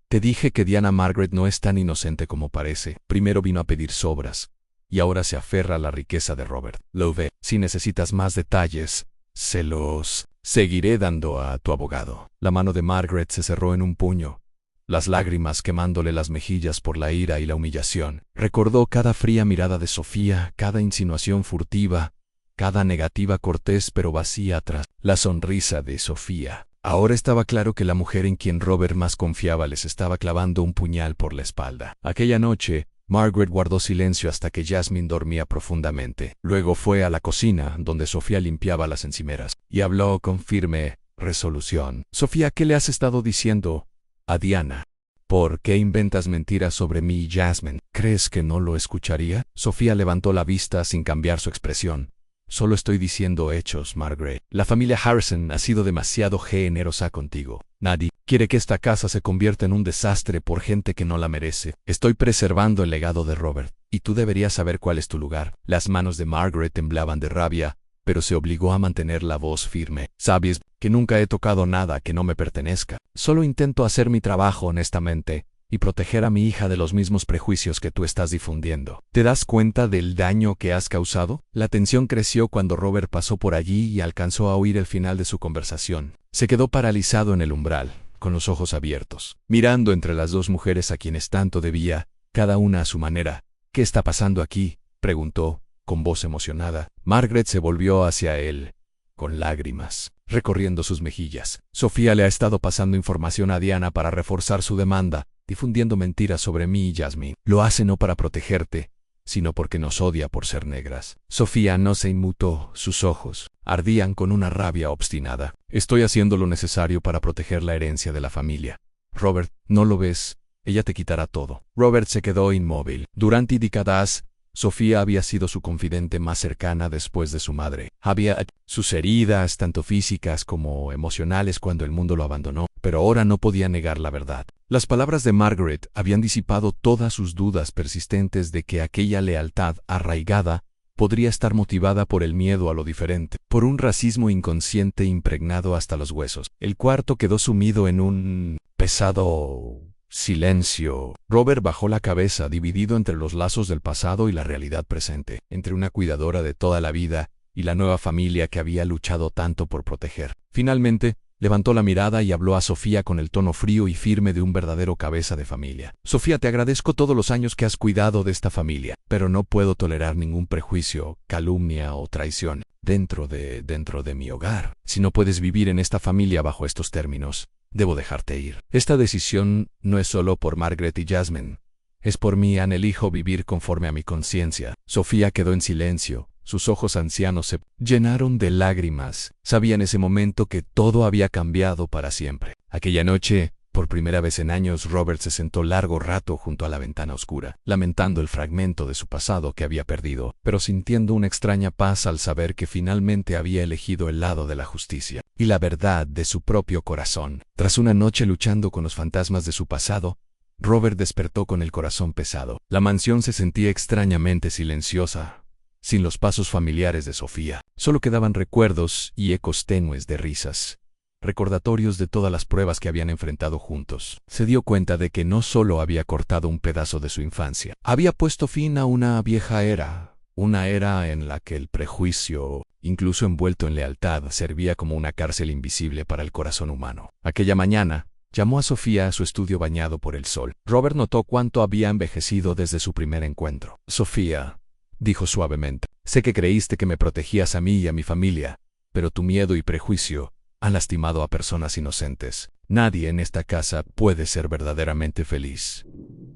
«Te dije que Diana Margaret no es tan inocente como parece. Primero vino a pedir sobras, y ahora se aferra a la riqueza de Robert. Lo ve. Si necesitas más detalles, se los seguiré dando a tu abogado». La mano de Margaret se cerró en un puño, las lágrimas quemándole las mejillas por la ira y la humillación. Recordó cada fría mirada de Sofía, cada insinuación furtiva, cada negativa cortés pero vacía tras la sonrisa de Sofía. Ahora estaba claro que la mujer en quien Robert más confiaba les estaba clavando un puñal por la espalda. Aquella noche, Margaret guardó silencio hasta que Jasmine dormía profundamente. Luego fue a la cocina, donde Sofía limpiaba las encimeras, y habló con firme resolución. «Sofía, ¿qué le has estado diciendo a Diana? ¿Por qué inventas mentiras sobre mí y Jasmine? ¿Crees que no lo escucharía?» Sofía levantó la vista sin cambiar su expresión. «Solo estoy diciendo hechos, Margaret. La familia Harrison ha sido demasiado generosa contigo. Nadie quiere que esta casa se convierta en un desastre por gente que no la merece. Estoy preservando el legado de Robert, y tú deberías saber cuál es tu lugar». Las manos de Margaret temblaban de rabia, pero se obligó a mantener la voz firme. «Sabes que nunca he tocado nada que no me pertenezca. Solo intento hacer mi trabajo honestamente y proteger a mi hija de los mismos prejuicios que tú estás difundiendo. ¿Te das cuenta del daño que has causado?». La tensión creció cuando Robert pasó por allí y alcanzó a oír el final de su conversación. Se quedó paralizado en el umbral, con los ojos abiertos, mirando entre las dos mujeres a quienes tanto debía, cada una a su manera. «¿Qué está pasando aquí?», preguntó, con voz emocionada. Margaret se volvió hacia él, con lágrimas recorriendo sus mejillas. «Sofía le ha estado pasando información a Diana para reforzar su demanda, difundiendo mentiras sobre mí y Jasmine. Lo hace no para protegerte, sino porque nos odia por ser negras». Sofía no se inmutó, sus ojos ardían con una rabia obstinada. «Estoy haciendo lo necesario para proteger la herencia de la familia. Robert, ¿no lo ves? Ella te quitará todo». Robert se quedó inmóvil. Durante décadas, Sofía había sido su confidente más cercana después de su madre. Había sus heridas, tanto físicas como emocionales, cuando el mundo lo abandonó, pero ahora no podía negar la verdad. Las palabras de Margaret habían disipado todas sus dudas persistentes de que aquella lealtad arraigada podría estar motivada por el miedo a lo diferente, por un racismo inconsciente impregnado hasta los huesos. El cuarto quedó sumido en un pesado silencio. Robert bajó la cabeza, dividido entre los lazos del pasado y la realidad presente, entre una cuidadora de toda la vida y la nueva familia que había luchado tanto por proteger. Finalmente, levantó la mirada y habló a Sofía con el tono frío y firme de un verdadero cabeza de familia. «Sofía, te agradezco todos los años que has cuidado de esta familia, pero no puedo tolerar ningún prejuicio, calumnia o traición dentro de mi hogar. Si no puedes vivir en esta familia bajo estos términos, debo dejarte ir. Esta decisión no es solo por Margaret y Jasmine, es por mí. Elijo vivir conforme a mi conciencia». Sofía quedó en silencio. Sus ojos ancianos se llenaron de lágrimas. Sabía en ese momento que todo había cambiado para siempre. Aquella noche, Por primera vez en años, Robert se sentó largo rato junto a la ventana oscura, lamentando el fragmento de su pasado que había perdido, pero sintiendo una extraña paz al saber que finalmente había elegido el lado de la justicia y la verdad de su propio corazón. Tras una noche luchando con los fantasmas de su pasado, Robert despertó con el corazón pesado. La mansión se sentía extrañamente silenciosa, sin los pasos familiares de Sofía. Solo quedaban recuerdos y ecos tenues de risas, recordatorios de todas las pruebas que habían enfrentado juntos. Se dio cuenta de que no solo había cortado un pedazo de su infancia, había puesto fin a una vieja era, una era en la que el prejuicio, incluso envuelto en lealtad, servía como una cárcel invisible para el corazón humano. Aquella mañana, llamó a Sofía a su estudio bañado por el sol. Robert notó cuánto había envejecido desde su primer encuentro. «Sofía», dijo suavemente, «sé que creíste que me protegías a mí y a mi familia, pero tu miedo y prejuicio han lastimado a personas inocentes. Nadie en esta casa puede ser verdaderamente feliz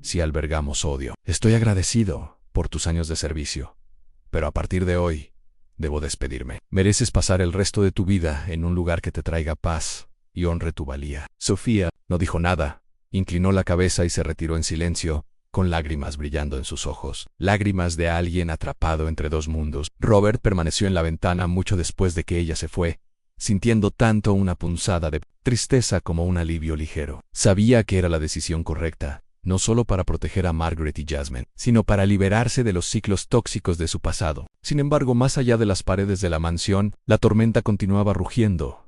si albergamos odio. Estoy agradecido por tus años de servicio, pero a partir de hoy debo despedirme. Mereces pasar el resto de tu vida en un lugar que te traiga paz y honre tu valía». Sofía no dijo nada, inclinó la cabeza y se retiró en silencio, con lágrimas brillando en sus ojos, lágrimas de alguien atrapado entre dos mundos. Robert permaneció en la ventana mucho después de que ella se fue, sintiendo tanto una punzada de tristeza como un alivio ligero. Sabía que era la decisión correcta, no solo para proteger a Margaret y Jasmine, sino para liberarse de los ciclos tóxicos de su pasado. Sin embargo, más allá de las paredes de la mansión, la tormenta continuaba rugiendo.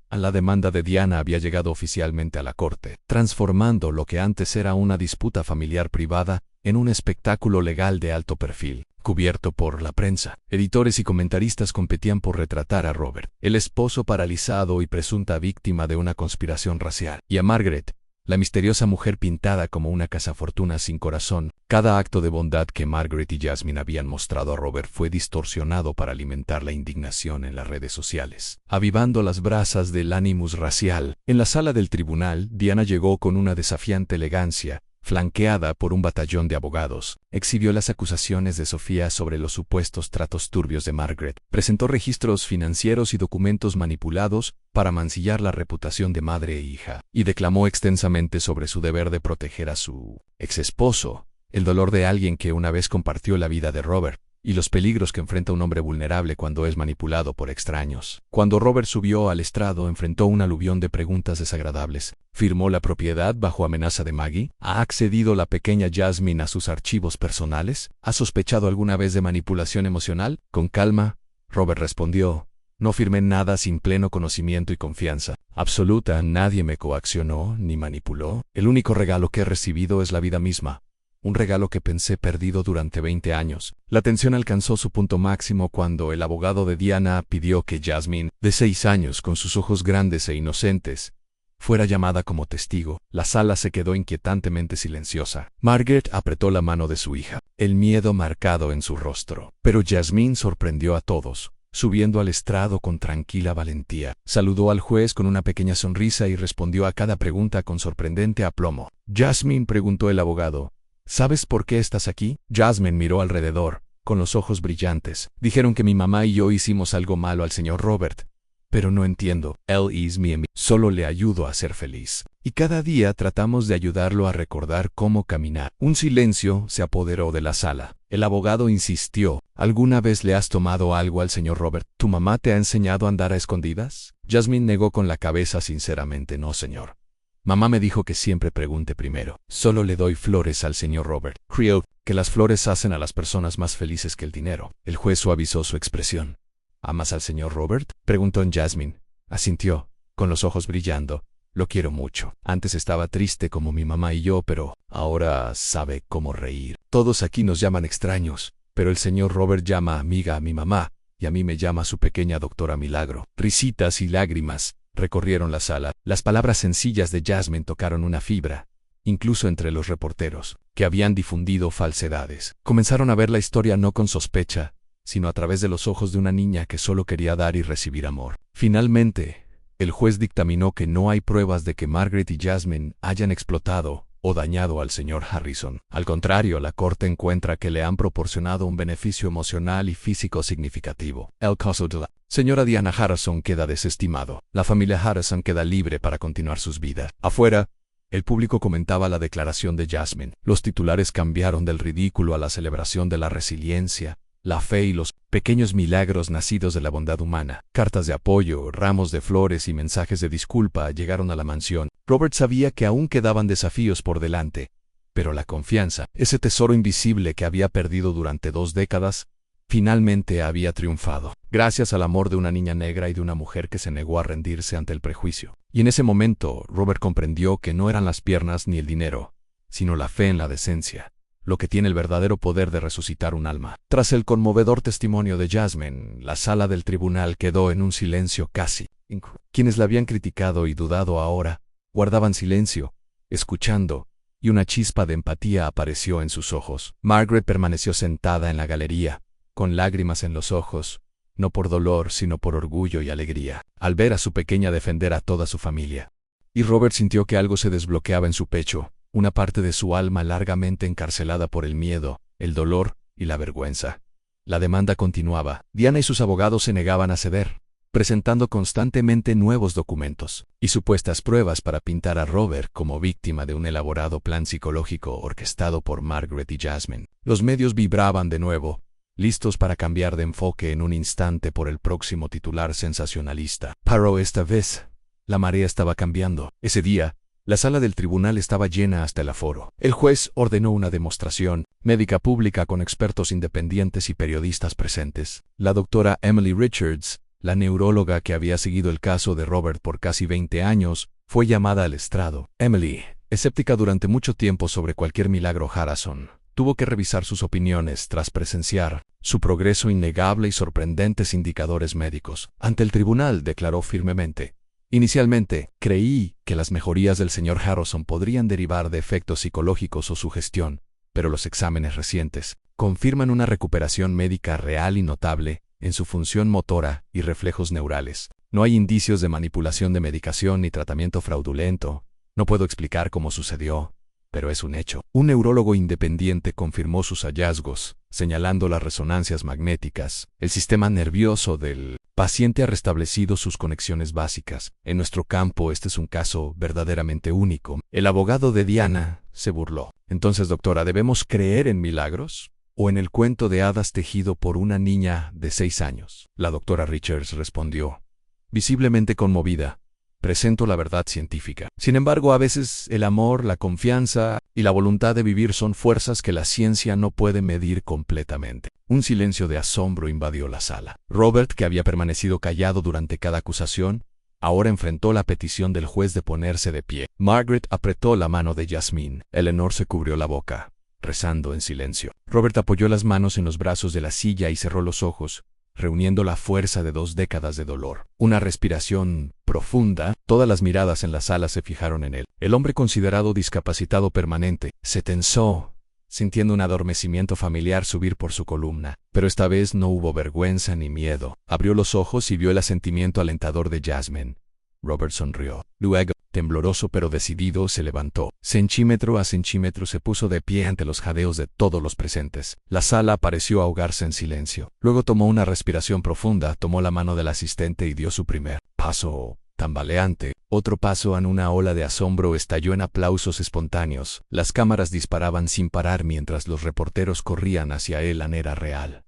La demanda de Diana había llegado oficialmente a la corte, transformando lo que antes era una disputa familiar privada en un espectáculo legal de alto perfil, cubierto por la prensa. Editores y comentaristas competían por retratar a Robert, el esposo paralizado y presunta víctima de una conspiración racial, y a Margaret, la misteriosa mujer pintada como una cazafortuna sin corazón. Cada acto de bondad que Margaret y Jasmine habían mostrado a Robert fue distorsionado para alimentar la indignación en las redes sociales, avivando las brasas del ánimus racial. En la sala del tribunal, Diana llegó con una desafiante elegancia, flanqueada por un batallón de abogados. Exhibió las acusaciones de Sofía sobre los supuestos tratos turbios de Margaret. Presentó registros financieros y documentos manipulados para mancillar la reputación de madre e hija. Y declamó extensamente sobre su deber de proteger a su exesposo, el dolor de alguien que una vez compartió la vida de Robert, y los peligros que enfrenta un hombre vulnerable cuando es manipulado por extraños. Cuando Robert subió al estrado, enfrentó un aluvión de preguntas desagradables. ¿Firmó la propiedad bajo amenaza de Maggie? ¿Ha accedido la pequeña Jasmine a sus archivos personales? ¿Ha sospechado alguna vez de manipulación emocional? Con calma, Robert respondió: «No firmé nada sin pleno conocimiento y confianza absoluta. Nadie me coaccionó ni manipuló. El único regalo que he recibido es la vida misma. Un regalo que pensé perdido durante 20 años. La tensión alcanzó su punto máximo cuando el abogado de Diana pidió que Jasmine, de 6 años, con sus ojos grandes e inocentes, fuera llamada como testigo. La sala se quedó inquietantemente silenciosa. Margaret apretó la mano de su hija, el miedo marcado en su rostro. Pero Jasmine sorprendió a todos, subiendo al estrado con tranquila valentía. Saludó al juez con una pequeña sonrisa y respondió a cada pregunta con sorprendente aplomo. «Jasmine», preguntó el abogado, «¿sabes por qué estás aquí?» Jasmine miró alrededor, con los ojos brillantes. «Dijeron que mi mamá y yo hicimos algo malo al señor Robert. Pero no entiendo. Él es mi amigo. Solo le ayudo a ser feliz. Y cada día tratamos de ayudarlo a recordar cómo caminar». Un silencio se apoderó de la sala. El abogado insistió. «¿Alguna vez le has tomado algo al señor Robert? ¿Tu mamá te ha enseñado a andar a escondidas?» Jasmine negó con la cabeza sinceramente. «No, señor. Mamá me dijo que siempre pregunte primero. Solo le doy flores al señor Robert. Creo que las flores hacen a las personas más felices que el dinero». El juez suavizó su expresión. «¿Amas al señor Robert?», preguntó Jasmine. Asintió, con los ojos brillando. «Lo quiero mucho. Antes estaba triste como mi mamá y yo, pero ahora sabe cómo reír. Todos aquí nos llaman extraños, pero el señor Robert llama amiga a mi mamá, y a mí me llama su pequeña doctora Milagro». Risitas y lágrimas recorrieron la sala. Las palabras sencillas de Jasmine tocaron una fibra, incluso entre los reporteros, que habían difundido falsedades. Comenzaron a ver la historia no con sospecha, sino a través de los ojos de una niña que solo quería dar y recibir amor. Finalmente, el juez dictaminó que no hay pruebas de que Margaret y Jasmine hayan explotado o dañado al señor Harrison. Al contrario, la corte encuentra que le han proporcionado un beneficio emocional y físico significativo. El caso de la señora Diana Harrison queda desestimado. La familia Harrison queda libre para continuar sus vidas. Afuera, El público comentaba la declaración de Jasmine. Los titulares cambiaron del ridículo a la celebración de la resiliencia, la fe y los pequeños milagros nacidos de la bondad humana. Cartas de apoyo, ramos de flores y mensajes de disculpa llegaron a la mansión. Robert sabía que aún quedaban desafíos por delante, pero la confianza, ese tesoro invisible que había perdido durante 2 décadas, finalmente había triunfado, gracias al amor de una niña negra y de una mujer que se negó a rendirse ante el prejuicio. Y en ese momento, Robert comprendió que no eran las piernas ni el dinero, sino la fe en la decencia, lo que tiene el verdadero poder de resucitar un alma. Tras el conmovedor testimonio de Jasmine, la sala del tribunal quedó en un silencio casi incómodo. Quienes la habían criticado y dudado ahora, guardaban silencio, escuchando, y una chispa de empatía apareció en sus ojos. Margaret permaneció sentada en la galería, con lágrimas en los ojos, no por dolor sino por orgullo y alegría, al ver a su pequeña defender a toda su familia. Y Robert sintió que algo se desbloqueaba en su pecho, una parte de su alma largamente encarcelada por el miedo, el dolor y la vergüenza. La demanda continuaba. Diana y sus abogados se negaban a ceder, presentando constantemente nuevos documentos y supuestas pruebas para pintar a Robert como víctima de un elaborado plan psicológico orquestado por Margaret y Jasmine. Los medios vibraban de nuevo, listos para cambiar de enfoque en un instante por el próximo titular sensacionalista. Pero esta vez, la marea estaba cambiando. Ese día, la sala del tribunal estaba llena hasta el aforo. El juez ordenó una demostración médica pública con expertos independientes y periodistas presentes. La doctora Emily Richards, la neuróloga que había seguido el caso de Robert por casi 20 años, fue llamada al estrado. Emily, escéptica durante mucho tiempo sobre cualquier milagro Harrison, tuvo que revisar sus opiniones tras presenciar su progreso innegable y sorprendentes indicadores médicos. Ante el tribunal declaró firmemente: inicialmente, creí que las mejorías del señor Harrison podrían derivar de efectos psicológicos o sugestión, pero los exámenes recientes confirman una recuperación médica real y notable en su función motora y reflejos neurales. No hay indicios de manipulación de medicación ni tratamiento fraudulento. No puedo explicar cómo sucedió, pero es un hecho. Un neurólogo independiente confirmó sus hallazgos, señalando las resonancias magnéticas. El sistema nervioso del paciente ha restablecido sus conexiones básicas. En nuestro campo este es un caso verdaderamente único. El abogado de Diana se burló. Entonces, doctora, ¿debemos creer en milagros o en el cuento de hadas tejido por una niña de 6 años? La doctora Richards respondió, visiblemente conmovida: presento la verdad científica. Sin embargo, a veces el amor, la confianza y la voluntad de vivir son fuerzas que la ciencia no puede medir completamente. Un silencio de asombro invadió la sala. Robert, que había permanecido callado durante cada acusación, ahora enfrentó la petición del juez de ponerse de pie. Margaret apretó la mano de Jasmine. Eleanor se cubrió la boca, rezando en silencio. Robert apoyó las manos en los brazos de la silla y cerró los ojos, reuniendo la fuerza de 2 décadas de dolor. Una respiración profunda. Todas las miradas en la sala se fijaron en él. El hombre considerado discapacitado permanente se tensó, sintiendo un adormecimiento familiar subir por su columna. Pero esta vez no hubo vergüenza ni miedo. Abrió los ojos y vio el asentimiento alentador de Jasmine. Robert sonrió. Luego, tembloroso pero decidido, se levantó. Centímetro a centímetro se puso de pie ante los jadeos de todos los presentes. La sala pareció ahogarse en silencio. Luego tomó una respiración profunda, tomó la mano del asistente y dio su primer paso tambaleante. Otro paso en una ola de asombro estalló en aplausos espontáneos. Las cámaras disparaban sin parar mientras los reporteros corrían hacia él. Era real.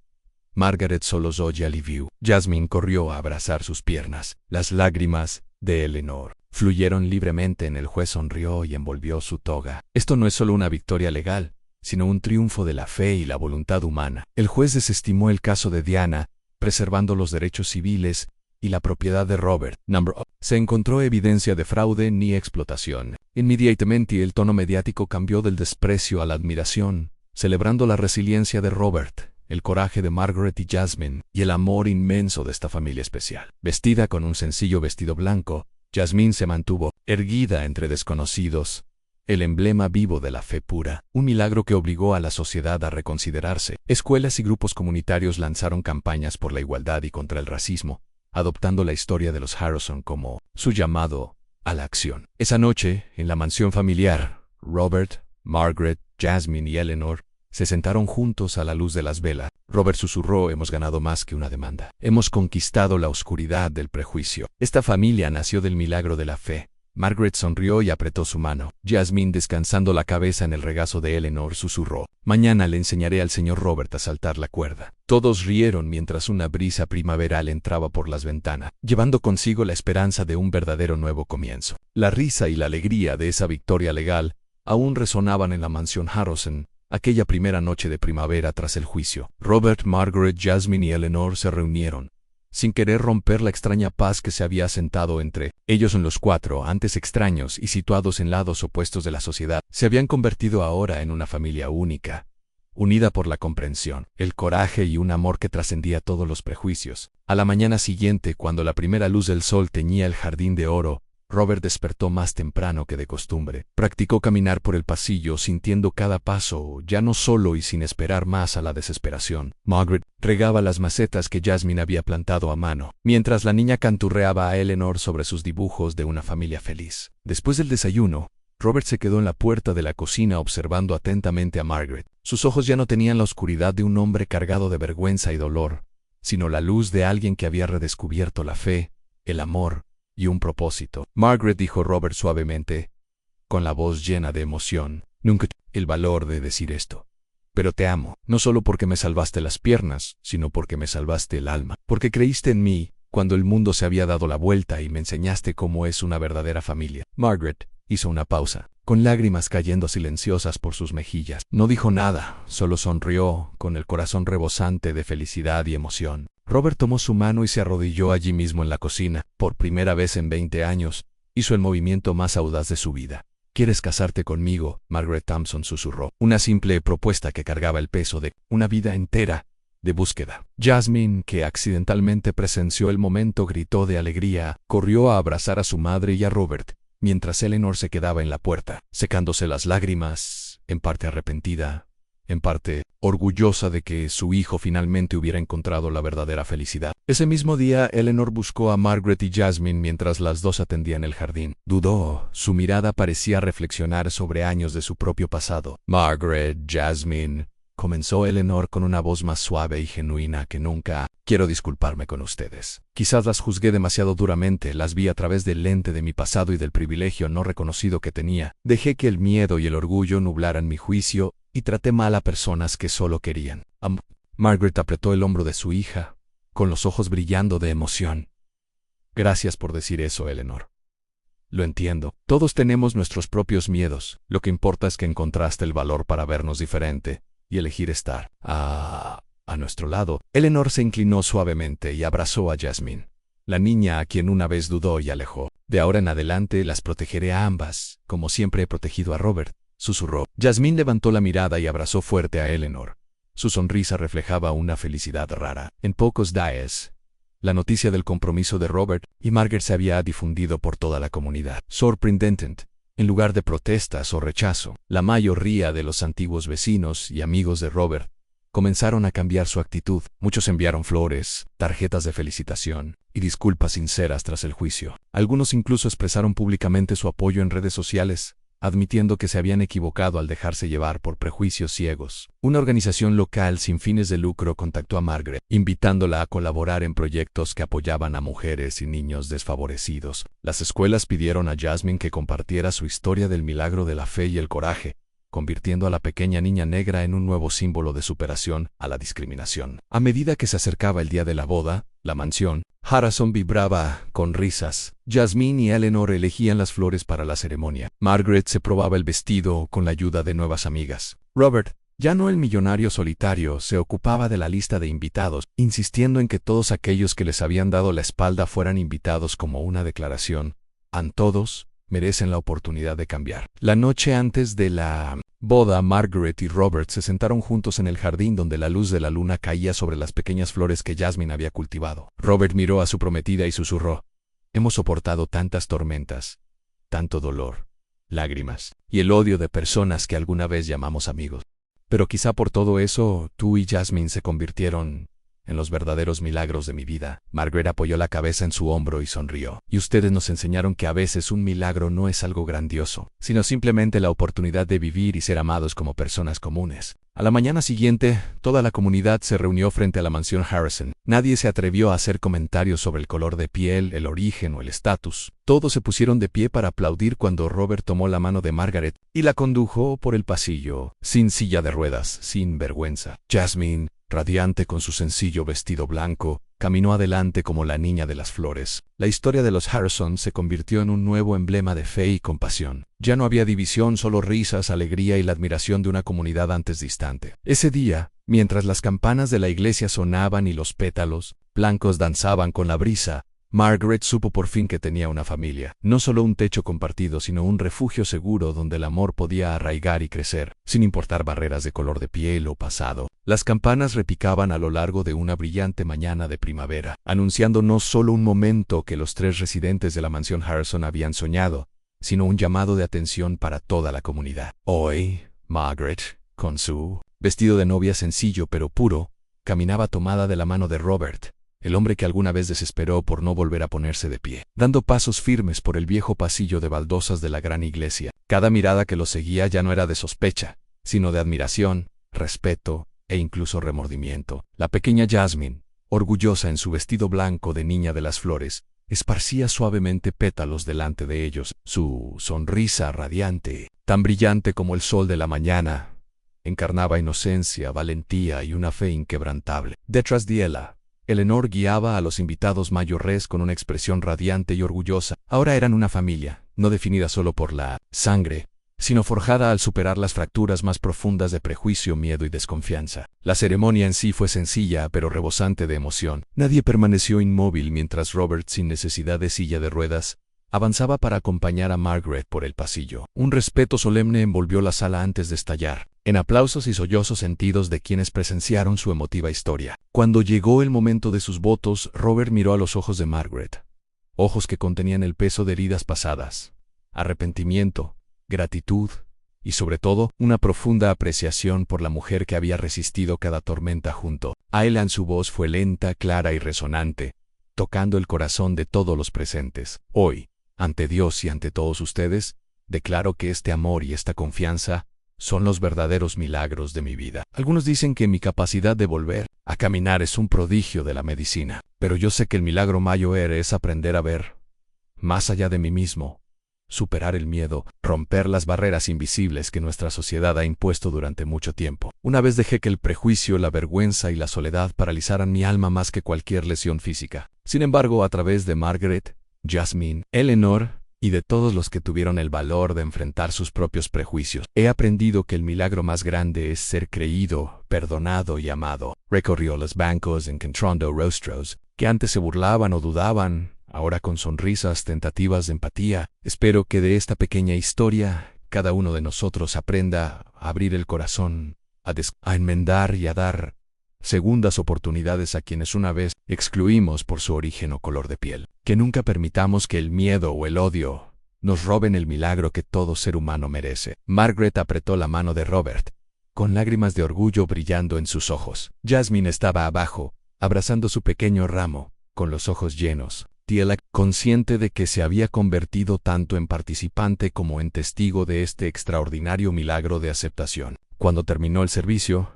Margaret sollozó y alivió. Jasmine corrió a abrazar sus piernas. Las lágrimas de Eleanor fluyeron libremente. El juez sonrió y envolvió su toga. Esto no es solo una victoria legal, sino un triunfo de la fe y la voluntad humana. El juez desestimó el caso de Diana, preservando los derechos civiles y la propiedad de Robert. Se encontró evidencia de fraude ni explotación. Inmediatamente el tono mediático cambió del desprecio a la admiración, celebrando la resiliencia de Robert, el coraje de Margaret y Jasmine, y el amor inmenso de esta familia especial. Vestida con un sencillo vestido blanco, Jasmine se mantuvo erguida entre desconocidos, el emblema vivo de la fe pura, un milagro que obligó a la sociedad a reconsiderarse. Escuelas y grupos comunitarios lanzaron campañas por la igualdad y contra el racismo, adoptando la historia de los Harrison como su llamado a la acción. Esa noche, en la mansión familiar, Robert, Margaret, Jasmine y Eleanor se sentaron juntos a la luz de las velas. Robert susurró: hemos ganado más que una demanda. Hemos conquistado la oscuridad del prejuicio. Esta familia nació del milagro de la fe, Margaret sonrió y apretó su mano. Jasmine, descansando la cabeza en el regazo de Eleanor, susurró: «Mañana le enseñaré al señor Robert a saltar la cuerda». Todos rieron mientras una brisa primaveral entraba por las ventanas, llevando consigo la esperanza de un verdadero nuevo comienzo. La risa y la alegría de esa victoria legal aún resonaban en la mansión Harrowson aquella primera noche de primavera tras el juicio. Robert, Margaret, Jasmine y Eleanor se reunieron, sin querer romper la extraña paz que se había asentado entre ellos. En los cuatro, antes extraños y situados en lados opuestos de la sociedad, se habían convertido ahora en una familia única, unida por la comprensión, el coraje y un amor que trascendía todos los prejuicios. A la mañana siguiente, cuando la primera luz del sol teñía el jardín de oro, Robert despertó más temprano que de costumbre. Practicó caminar por el pasillo, sintiendo cada paso, ya no solo y sin esperar más a la desesperación. Margaret regaba las macetas que Jasmine había plantado a mano, mientras la niña canturreaba a Eleanor sobre sus dibujos de una familia feliz. Después del desayuno, Robert se quedó en la puerta de la cocina observando atentamente a Margaret. Sus ojos ya no tenían la oscuridad de un hombre cargado de vergüenza y dolor, sino la luz de alguien que había redescubierto la fe, el amor y un propósito. «Margaret», dijo Robert suavemente, con la voz llena de emoción, «nunca tuve el valor de decir esto. Pero te amo, no solo porque me salvaste las piernas, sino porque me salvaste el alma. Porque creíste en mí cuando el mundo se había dado la vuelta y me enseñaste cómo es una verdadera familia». Margaret hizo una pausa, con lágrimas cayendo silenciosas por sus mejillas. No dijo nada, solo sonrió, con el corazón rebosante de felicidad y emoción. Robert tomó su mano y se arrodilló allí mismo en la cocina. Por primera vez en 20 años, hizo el movimiento más audaz de su vida. «¿Quieres casarte conmigo?», Margaret Thompson susurró. Una simple propuesta que cargaba el peso de una vida entera de búsqueda. Jasmine, que accidentalmente presenció el momento, gritó de alegría, corrió a abrazar a su madre y a Robert, mientras Eleanor se quedaba en la puerta, secándose las lágrimas, en parte arrepentida, en parte orgullosa de que su hijo finalmente hubiera encontrado la verdadera felicidad. Ese mismo día, Eleanor buscó a Margaret y Jasmine mientras las dos atendían el jardín. Dudó, su mirada parecía reflexionar sobre años de su propio pasado. «Margaret, Jasmine», comenzó Eleanor con una voz más suave y genuina que nunca, «quiero disculparme con ustedes. Quizás las juzgué demasiado duramente, las vi a través del lente de mi pasado y del privilegio no reconocido que tenía. Dejé que el miedo y el orgullo nublaran mi juicio y traté mal a personas que solo querían». Margaret apretó el hombro de su hija, con los ojos brillando de emoción. «Gracias por decir eso, Eleanor. Lo entiendo. Todos tenemos nuestros propios miedos. Lo que importa es que encontraste el valor para vernos diferente y elegir estar a nuestro lado». Eleanor se inclinó suavemente y abrazó a Jasmine, la niña a quien una vez dudó y alejó. «De ahora en adelante las protegeré a ambas, como siempre he protegido a Robert», susurró. Jasmine levantó la mirada y abrazó fuerte a Eleanor. Su sonrisa reflejaba una felicidad rara. En pocos días, la noticia del compromiso de Robert y Margaret se había difundido por toda la comunidad. Sorprendente. En lugar de protestas o rechazo, la mayoría de los antiguos vecinos y amigos de Robert comenzaron a cambiar su actitud. Muchos enviaron flores, tarjetas de felicitación y disculpas sinceras tras el juicio. Algunos incluso expresaron públicamente su apoyo en redes sociales, admitiendo que se habían equivocado al dejarse llevar por prejuicios ciegos. Una organización local sin fines de lucro contactó a Margaret, invitándola a colaborar en proyectos que apoyaban a mujeres y niños desfavorecidos. Las escuelas pidieron a Jasmine que compartiera su historia del milagro de la fe y el coraje, convirtiendo a la pequeña niña negra en un nuevo símbolo de superación a la discriminación. A medida que se acercaba el día de la boda, la mansión Harrowson vibraba con risas. Jasmine y Eleanor elegían las flores para la ceremonia. Margaret se probaba el vestido con la ayuda de nuevas amigas. Robert, ya no el millonario solitario, se ocupaba de la lista de invitados, insistiendo en que todos aquellos que les habían dado la espalda fueran invitados como una declaración. Todos merecen la oportunidad de cambiar. La noche antes de la boda, Margaret y Robert se sentaron juntos en el jardín donde la luz de la luna caía sobre las pequeñas flores que Jasmine había cultivado. Robert miró a su prometida y susurró: «Hemos soportado tantas tormentas, tanto dolor, lágrimas y el odio de personas que alguna vez llamamos amigos. Pero quizá por todo eso, tú y Jasmine se convirtieron en los verdaderos milagros de mi vida. Margaret apoyó la cabeza en su hombro y sonrió. Y ustedes nos enseñaron que a veces un milagro no es algo grandioso, sino simplemente la oportunidad de vivir y ser amados como personas comunes. A la mañana siguiente, toda la comunidad se reunió frente a la mansión Harrison. Nadie se atrevió a hacer comentarios sobre el color de piel, el origen o el estatus. Todos se pusieron de pie para aplaudir cuando Robert tomó la mano de Margaret y la condujo por el pasillo, sin silla de ruedas, sin vergüenza. Jasmine, radiante con su sencillo vestido blanco, caminó adelante como la niña de las flores. La historia de los Harrison se convirtió en un nuevo emblema de fe y compasión. Ya no había división, solo risas, alegría y la admiración de una comunidad antes distante. Ese día, mientras las campanas de la iglesia sonaban y los pétalos blancos danzaban con la brisa, Margaret supo por fin que tenía una familia. No solo un techo compartido, sino un refugio seguro donde el amor podía arraigar y crecer, sin importar barreras de color de piel o pasado. Las campanas repicaban a lo largo de una brillante mañana de primavera, anunciando no solo un momento que los 3 residentes de la mansión Harrison habían soñado, sino un llamado de atención para toda la comunidad. Hoy, Margaret, con su vestido de novia sencillo pero puro, caminaba tomada de la mano de Robert, el hombre que alguna vez desesperó por no volver a ponerse de pie, dando pasos firmes por el viejo pasillo de baldosas de la gran iglesia. Cada mirada que lo seguía ya no era de sospecha, sino de admiración, respeto e incluso remordimiento. La pequeña Jasmine, orgullosa en su vestido blanco de niña de las flores, esparcía suavemente pétalos delante de ellos. Su sonrisa radiante, tan brillante como el sol de la mañana, encarnaba inocencia, valentía y una fe inquebrantable. Detrás de ella, Eleanor guiaba a los invitados mayores con una expresión radiante y orgullosa. Ahora eran una familia, no definida solo por la sangre, sino forjada al superar las fracturas más profundas de prejuicio, miedo y desconfianza. La ceremonia en sí fue sencilla, pero rebosante de emoción. Nadie permaneció inmóvil mientras Robert, sin necesidad de silla de ruedas, avanzaba para acompañar a Margaret por el pasillo. Un respeto solemne envolvió la sala antes de estallar, en aplausos y sollozos sentidos de quienes presenciaron su emotiva historia. Cuando llegó el momento de sus votos, Robert miró a los ojos de Margaret, ojos que contenían el peso de heridas pasadas, arrepentimiento, gratitud y sobre todo una profunda apreciación por la mujer que había resistido cada tormenta junto a él. Su voz fue lenta, clara y resonante, tocando el corazón de todos los presentes. Hoy, ante Dios y ante todos ustedes, declaro que este amor y esta confianza son los verdaderos milagros de mi vida. Algunos dicen que mi capacidad de volver a caminar es un prodigio de la medicina, pero yo sé que el milagro mayor es aprender a ver más allá de mí mismo, superar el miedo, romper las barreras invisibles que nuestra sociedad ha impuesto durante mucho tiempo. Una vez dejé que el prejuicio, la vergüenza y la soledad paralizaran mi alma más que cualquier lesión física. Sin embargo, a través de Margaret, Jasmine, Eleanor y de todos los que tuvieron el valor de enfrentar sus propios prejuicios, he aprendido que el milagro más grande es ser creído, perdonado y amado. Recorrió los bancos encontrando rostros que antes se burlaban o dudaban, ahora con sonrisas, tentativas de empatía. Espero que de esta pequeña historia, cada uno de nosotros aprenda a abrir el corazón, a enmendar y a dar segundas oportunidades a quienes una vez excluimos por su origen o color de piel. Que nunca permitamos que el miedo o el odio nos roben el milagro que todo ser humano merece. Margaret apretó la mano de Robert, con lágrimas de orgullo brillando en sus ojos. Jasmine estaba abajo, abrazando su pequeño ramo, con los ojos llenos. Tiela, consciente de que se había convertido tanto en participante como en testigo de este extraordinario milagro de aceptación. Cuando terminó el servicio,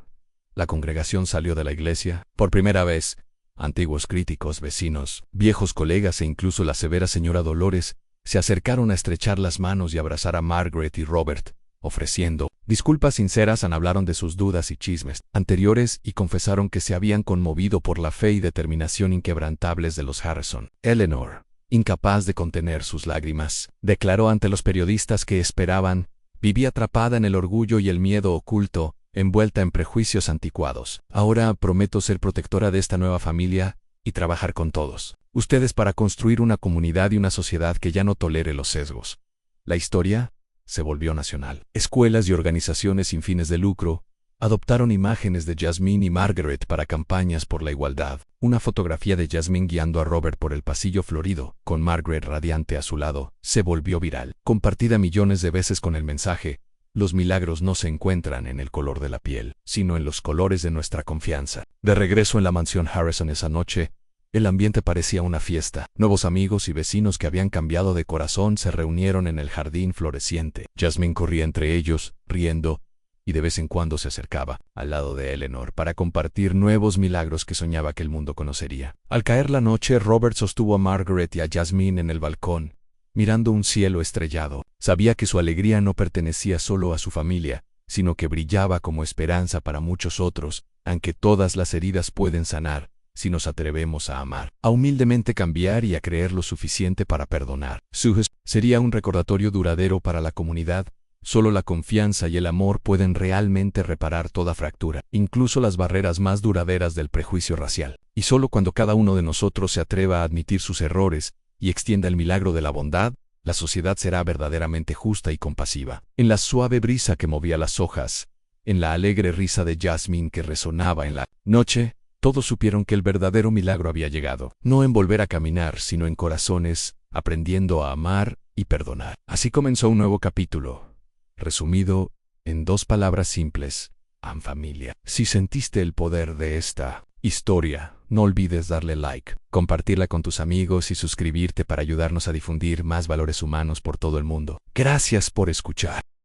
la congregación salió de la iglesia. Por primera vez, antiguos críticos, vecinos, viejos colegas e incluso la severa señora Dolores se acercaron a estrechar las manos y abrazar a Margaret y Robert, ofreciendo disculpas sinceras. Hablaron de sus dudas y chismes anteriores y confesaron que se habían conmovido por la fe y determinación inquebrantables de los Harrison. Eleanor, incapaz de contener sus lágrimas, declaró ante los periodistas que esperaban, vivía atrapada en el orgullo y el miedo oculto, envuelta en prejuicios anticuados. Ahora prometo ser protectora de esta nueva familia y trabajar con todos ustedes para construir una comunidad y una sociedad que ya no tolere los sesgos. La historia se volvió nacional. Escuelas y organizaciones sin fines de lucro adoptaron imágenes de Jasmine y Margaret para campañas por la igualdad. Una fotografía de Jasmine guiando a Robert por el pasillo florido, con Margaret radiante a su lado, se volvió viral, compartida millones de veces con el mensaje: Los milagros no se encuentran en el color de la piel, sino en los colores de nuestra confianza. De regreso en la mansión Harrison esa noche, el ambiente parecía una fiesta. Nuevos amigos y vecinos que habían cambiado de corazón se reunieron en el jardín floreciente. Jasmine corría entre ellos, riendo, y de vez en cuando se acercaba al lado de Eleanor para compartir nuevos milagros que soñaba que el mundo conocería. Al caer la noche, Robert sostuvo a Margaret y a Jasmine en el balcón, mirando un cielo estrellado. Sabía que su alegría no pertenecía solo a su familia, sino que brillaba como esperanza para muchos otros, aunque todas las heridas pueden sanar si nos atrevemos a amar, a humildemente cambiar y a creer lo suficiente para perdonar. Su sería un recordatorio duradero para la comunidad. Solo la confianza y el amor pueden realmente reparar toda fractura, incluso las barreras más duraderas del prejuicio racial. Y solo cuando cada uno de nosotros se atreva a admitir sus errores y extienda el milagro de la bondad, la sociedad será verdaderamente justa y compasiva. En la suave brisa que movía las hojas, en la alegre risa de Jasmine que resonaba en la noche, todos supieron que el verdadero milagro había llegado, no en volver a caminar, sino en corazones, aprendiendo a amar y perdonar. Así comenzó un nuevo capítulo, resumido en 2 palabras simples: am familia. Si sentiste el poder de esta historia, no olvides darle like, compartirla con tus amigos y suscribirte para ayudarnos a difundir más valores humanos por todo el mundo. Gracias por escuchar.